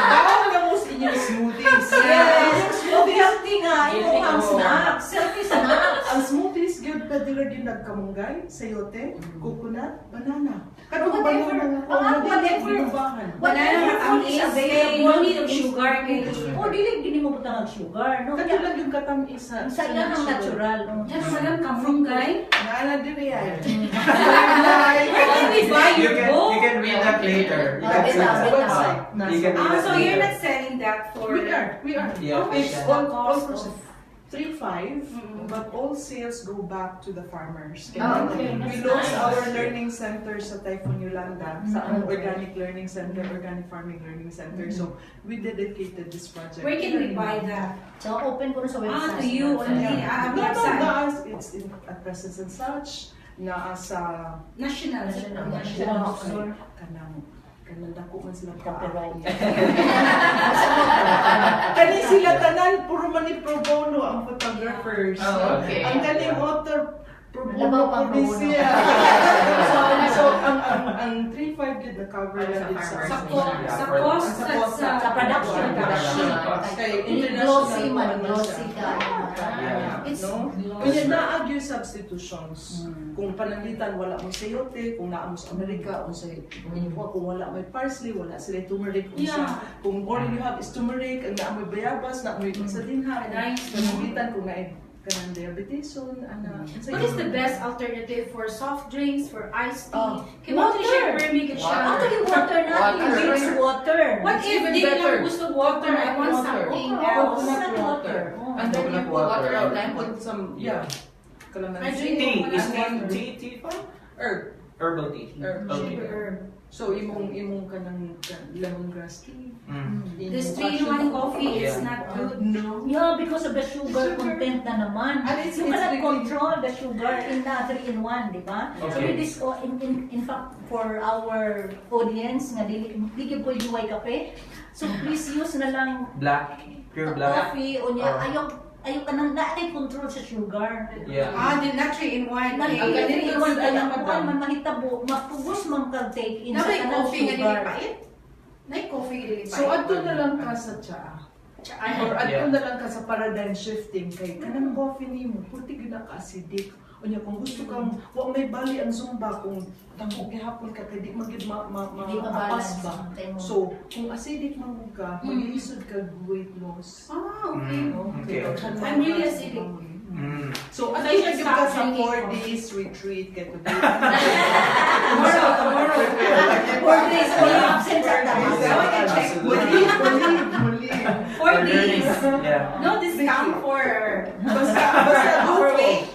Bawal na mo sa inyong smoothies. Yes! O healthy nga, Healthy yung ang nga. snacks, healthy snacks. Ang smoothies, gyud pa dira gyud nagkamunggay, sayote, coconut, banana. Kadto banana nga. Ginubahan. Banana, ang is is available. no need of sugar. O, dili, di mo butang ang sugar, no? Kadto lang yung katamis Sa ilan ang natural, no? Yan naman ang kamunggay. Naala diri ay. Where can we buy You your can, book? you can read that later. You can Wait read lang, that. wait lang. You can read that So you're later. not selling that for... We are. Yeah, It's okay. all Cost of- 3-5, Mm. but all sales go back to the farmers. Oh, okay. We That's lost nice. our learning center sa Typhoon Yolanda, sa Mm, okay. Organic Learning Center, Organic Farming Learning Center. So we dedicated this project. Where can we buy that? So, open ko na sa website. To you only. Yeah. Website. It's in at Presence and Such, naa sa National. National bookstore. kanang dako man sila Copyright. Kani sila tanan puro man ni pro bono ang photographers. Oh, okay. Ang kaning author pro Labaw bono pang po din pro bono. siya. So ang 3-5 gid the cover Sa lang it's farmers. Sa Yeah, cost, for- that's Sa production. Kay Glossy international man, naman glossy siya. ka. Yeah. It's No? Kunya naag yung substitutions. Kung pananglitan wala mo sayote, kung naa mo sa Amerika, kung kung wala may parsley, wala sila turmeric. Kung all you have is turmeric, ang naa mo bayabas, naa mo sa dinha, Nice. pananglitan kung naa kanang diabetes, ana. What is the best alternative for soft drinks, for iced tea? Oh, Kimotri water. siya, pero make it siya. Water. Actually, water na. Water. Drinks water. What It's if even di better. lang gusto water? I want Water. something Oh, else. coconut water. And then you Coconut put water. and put some, yeah. I drink Tea. Is coconut tea fine? Herb. Herbal tea. Herb. Okay. Herb. So imong kanang lemongrass tea. Mm. This 3-in-1 coffee is Yeah. not good. No. Yeah, because of the sugar content na naman. And it's- You it's cannot really- control the sugar in the 3-in-1, di ba? So Okay. this, in fact, for our audience, nga dili po yung kape, so please use na lang Black. Pure black. coffee, o niya, Or- ayaw ka nang control sa sugar. Yeah. Di not 3-in-1. Man, Ang ganito iwan ka sila, lang madam. kuhan, man mahitabo, mapugos man ka take in sa Napay kanang coffee nga sugar. dili pait? Nay coffee nga dili pait. So adto na lang ka sa tsaa. Or adto Yeah. na lang ka sa paradigm shifting kay kanang coffee nimo puti gyud na ka acidic. Unya kung gusto kang wa may bali ang zumba kung damo gihapon ka kay di magyud Hindi ka maapas balance. ba. Tayo mo. So kung acidic man ka, mag-iisod ka weight loss. Okay. Okay. I'm really acidic. Mm. So, So, ano you yung should ka stop sa drinking 4 coffee. days retreat kay today? Tomorrow. 4 days, wala absent sa taas. So I can check. Muli. 4 days. Yeah. No discount for Basta overweight.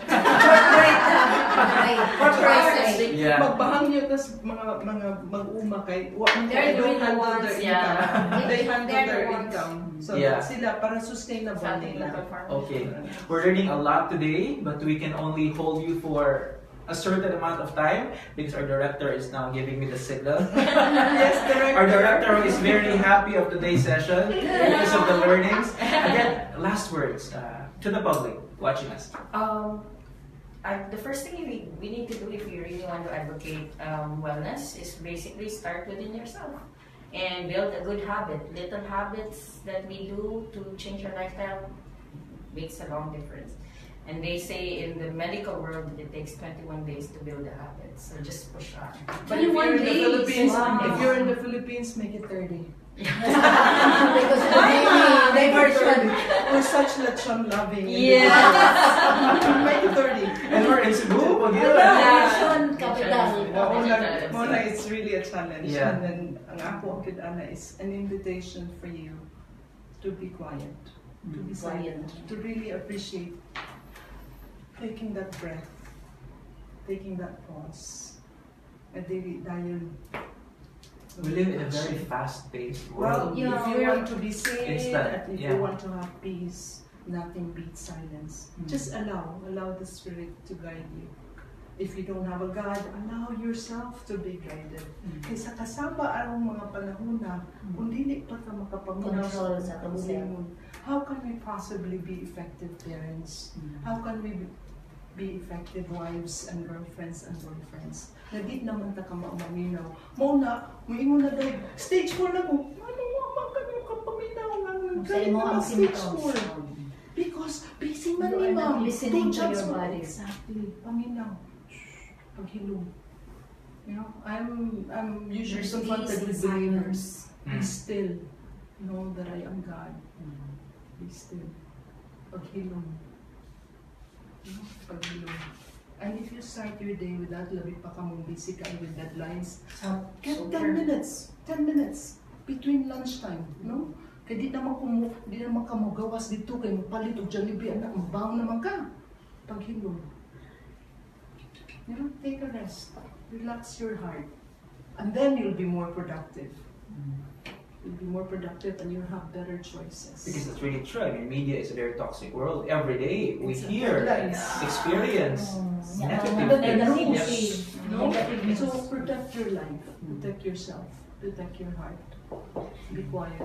Corporate. Yeah. magbahang nyo, tas mga mag-uma kay, They're they don't doing the handle ones, their yeah. income. They handle They're their the ones. income. So, Yeah. sila, para sustainable Something nila. local farmers. Okay. We're learning a lot today, but we can only hold you for a certain amount of time because our director is now giving me the signal. Yes, director. Our director is very happy of today's session because of the learnings. Again, last words to the public watching us. The first thing we need to do if you really want to advocate wellness is basically start within yourself and build a good habit. Little habits that we do to change our lifestyle makes a long difference. And they say in the medical world it takes 21 days to build a habit. So just push on. But if you're in the 21 Philippines, Wow. if you're in the Philippines, make it 30. Because of the diversion. We're such lechon loving. Yes. Make it 30. And we're in Cebu. Diversion capital. Mona, it's really a challenge. Yeah. And then, ang ako, ang Ana, is an invitation for you to be quiet, to be silent, to really appreciate taking that breath, taking that pause. And dahil We live in a very fast-paced well, world. Yeah, if you we're- want to be sane, Instant, and if yeah. you want to have peace, nothing beats silence. Just allow the spirit to guide you. If you don't have a God, allow yourself to be guided. Kaysa kasaba ang mga panahon na kung dili pa ka makapaminaw Control sa atong kaugalingon, how can we possibly be effective parents? How can we be effective wives and girlfriends and boyfriends? Nagit naman ta ka maminaw. Mo na, moingon na daw, stage 4 na mo. Ano mo kami kapaminaw nga Sa imo ang stage symptoms. 4? Because busy man You ni are not ma'am. listening to Two jobs your mo. body. Exactly. Paminaw. Paghilom. You know, I'm usually There's confronted with peace in believers. Be Mm. still. Know that I am God. Be still. Paghilom. You know, paghilom. And if you start your day with that, labi pa ka mong busy ka with deadlines, get 10 minutes. 10 minutes. Between lunchtime. No? Kaya di naman ka mo gawas dito, kaya mapalit o Jollibee, anak, mabaw naman ka. Paghilom. You know, take a rest. Relax your heart. And then you'll be more productive. You'll be more productive and you'll have better choices. Because that's really true. I mean, media is a very toxic world. Every day we It's a hear and headlines. experience Yeah, negative negative things. news. No? Negative news. So protect your life. Protect yourself. Protect your heart. Be quiet.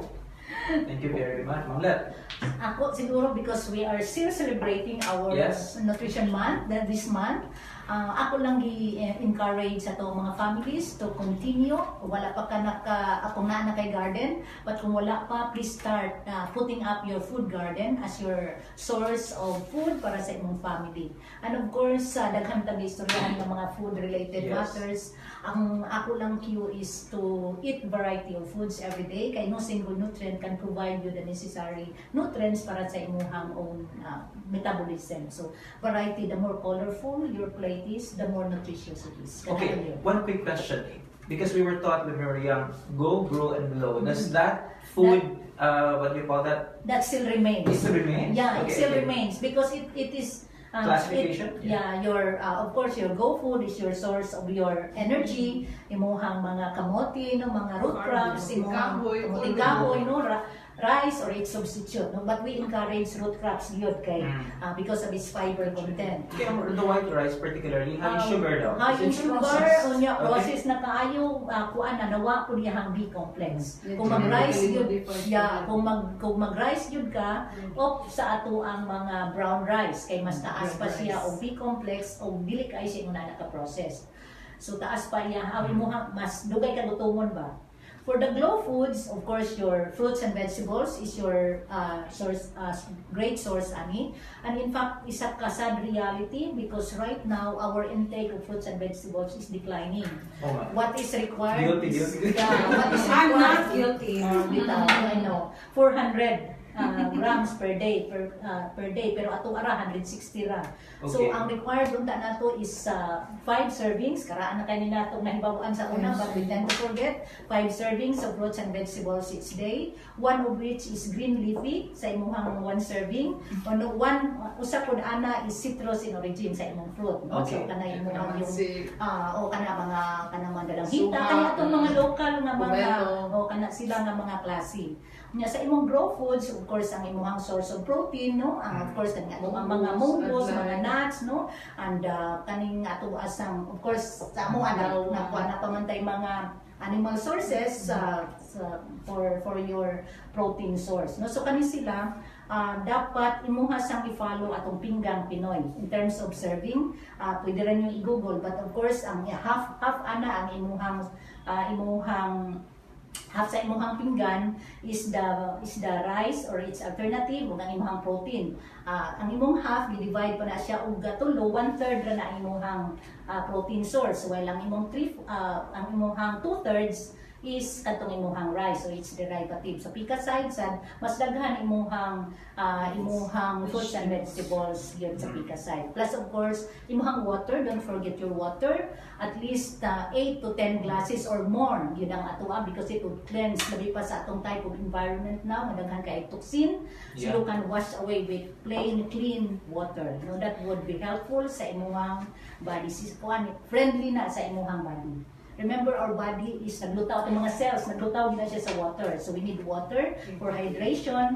Thank you very much, Ma'am Let. Ako siguro because we are still celebrating our Yes. nutrition month this month. Ako lang gi-encourage sa to mga families to continue. Kung wala pa ka akong na kay garden, but kung wala pa, please start putting up your food garden as your source of food para sa imong family. And of course, daghan tag istoryahan ng mga food related Yes. matters. Ang ako lang cue is to eat variety of foods every day kay no single nutrient can provide you the necessary nutrients para sa imong own metabolism. So variety, the more colorful your plate is, the more nutritious it is. Okay, one quick question. Because we were taught when we were young, go, grow, and blow. Does that food, what do you call that? That still remains. It still remains? Yeah, it Okay, still okay. remains because it is Classification? your of course your go food is your source of your energy. Imuhang mga kamote, no, mga root crops, imuhang kahoy, kamote all kahoy, no, rice or its substitute. No, but we encourage root crops yun kay because of its fiber content. Okay, the white rice particularly, high sugar daw. High in Is it sugar, processed? unya Okay. process na kaayo, kuan na nawa po niyang B-complex. Yeah, Kung mag-rice yun, modified yeah, sugar. kung mag-rice yun ka, op sa ato ang mga brown rice, kay mas taas pa Red siya rice. o B-complex o dili kay siya na naka-process. So taas pa iya, awin mo mas dugay ka gutomon ba? For the glow foods, of course, your fruits and vegetables is your source, great source, ani. And in fact, isa ka sad reality because right now our intake of fruits and vegetables is declining. Oh my. What is required Guilty, is, guilty. what is I'm required, not guilty. I know, 400 grams per day pero ato ara 160 ra. So Okay. ang required unta nato is 5 servings karaan na kay nato nahibaw-an sa una but we tend to forget 5 servings of fruits and vegetables each day, one of which is green leafy sa imong 1 serving, one usa pud ana is citrus in origin sa imong fruit, no? Okay. So kana imong yung Kalamansi. o kana mga dalang Suha. hita kanya atong mga local nga mga Pomelo. o kana sila nga mga klase. Nya sa imong grow foods, of course, ang imong source of protein, no? Of course, kani ato ang mga munggos, mga nuts, no? And kaning ato asang, of course, sa amo ana nakuha na pamantay mga animal sources for your protein source, no? So kani sila dapat imuha sang i-follow atong pinggang Pinoy in terms of serving. Pwede rin yung i-google, but of course ang half ana ang imuhang half sa imong pinggan is the rice or its alternative ug ang imong protein. Ang imong half i-divide pa na siya og tulo, 1/3 ra na imong protein source while ang imong 2/3 is katong imong rice or its derivative. So pika side sad mas daghan imong fruits and vegetables yun sa pika side. Plus of course imong water, don't forget your water, at least 8 to 10 glasses or more yun ang atoa because it would cleanse labi pa sa atong type of environment now madaghan kay toxin. So Yeah. you can wash away with plain clean water. No, that would be helpful sa imong body. Friendly na sa imong body. Remember, our body is naglutaw, ang mga cells, naglutaw gina siya sa water. So we need water for hydration,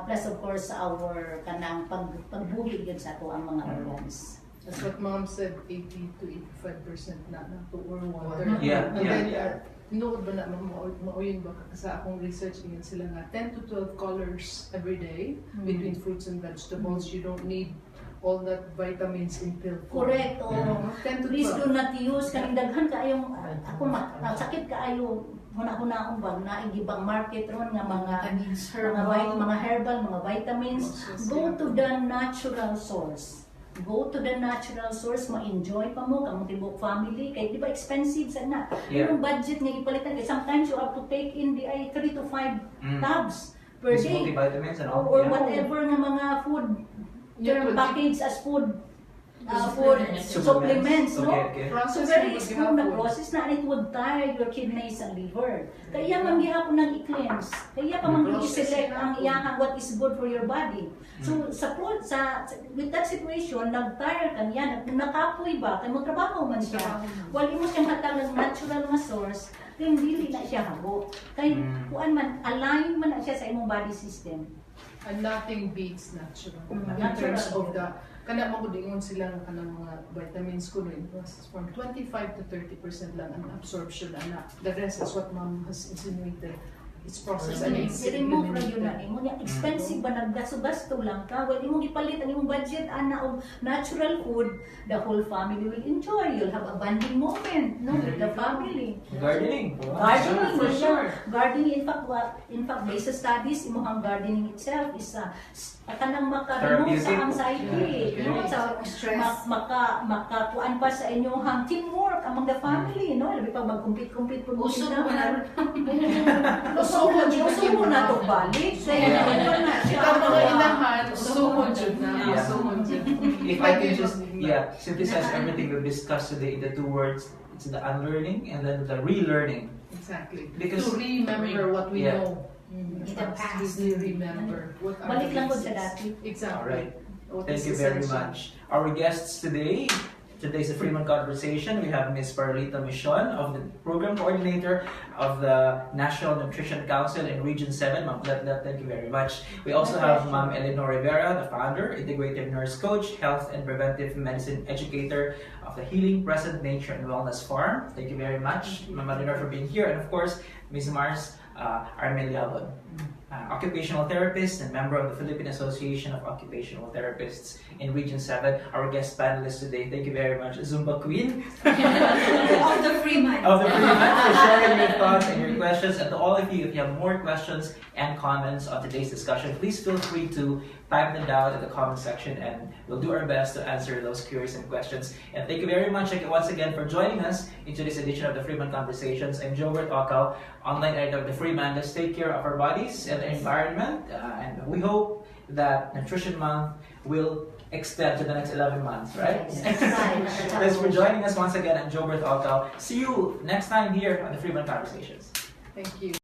plus of course our kanang pagbuhi yun sa ato ang mga organs. That's what mom said, 80 to 85% na to or water. Yeah, And yeah. then, nood ba na, mauyin ba sa akong research, ingan sila nga, 10 to 12 colors every day between fruits and vegetables. You don't need all that vitamins in pill form. Correct. Oh. 10 to Please 12. do not use kaning daghan kaayong ako sakit kaayo huna-huna akong bag na igibang market ron nga mga Vitamins, mga herbal, mga vitamins. Yes, Go yeah. to the natural source. Go to the natural source, ma-enjoy pa mo kamong tibok family kay di ba expensive sana. Yeah. Yung budget nga ipalitan kay sometimes you have to take in the 3 to 5 tubs per These day multivitamins and all. or Yeah. whatever nga mga food Yeah, term but- package as food Supplements. supplements, no? Okay, okay. So very small na process na it would tire your kidneys and liver. Kaya man gihapon nang i-cleanse. Kaya pa man i-select ang iyahang what is good for your body. So sa with that situation, nag-tire ka niya, nakapoy ba, kay mo trabaho man siya. Wali mo siyang hatag ng natural nga source, then dili na siya habo. Kay kuan man, align man na siya sa imong body system. And nothing beats natural. In Natural. terms of the, kana magudingon sila ng kanang mga vitamins ko in process form, 25 to 30% lang ang absorption, and the rest is what mom has insinuated. It's processed and it's I-remove ra yun na eliminated. imo niya expensive ba naggasto-gasto lang ka well imong gipalit ang imong budget ana og natural food, the whole family will enjoy, you'll have a bonding moment no with the family. Gardening. Gardening For sure. Gardening in fact based sa studies imong gardening itself is kanang maka-remove sa Therapeutic. anxiety, no? Sa Stress. makakuan pa sa inyong teamwork among the family, no? Labi pa magkumpit-kumpit po Uso mo na. Uso mo na to balik. Yeah. Ikaw mga inahan, sumo jud na. Yeah. Sumo jud. If I can just synthesize everything we've discussed today in the two words, it's the unlearning and then the relearning. Exactly. Because- to remember what we Yeah. know. In the past. We remember what are Balik the lang ko sa bases. dati. Exactly. Alright. What Thank is you very essential. much. Our guests today, today's the Freeman Conversation. We have Ms. Parlita Michon, of the Program Coordinator of the National Nutrition Council in Region 7. Ma'am Letlet, thank you very much. We also have Ma'am Eleanor Rivera, the founder, Integrative Nurse Coach, Health and Preventive Medicine Educator of the Healing Present Nature and Wellness Farm. Thank you very much, Ma'am Eleanor, for being here. And of course, Ms. Mars Armeliabon, occupational therapist and member of the Philippine Association of Occupational Therapists in Region 7. Our guest panelist today, thank you very much, Zumba Queen Of the Freeman. of the Freeman, for sharing your thoughts and your questions. And to all of you, if you have more questions and comments on today's discussion, please feel free to type them down in the comment section and we'll do our best to answer those queries and questions. And thank you very much once again for joining us into this edition of the Freeman Conversations. I'm Jobert Okaw, online editor of the Freeman. Let's take care of our bodies and the environment, and we hope that Nutrition Month will extend to the next 11 months, right? Thanks for joining us once again. I'm Jobert Okaw. See you next time here on the Freeman Conversations. Thank you.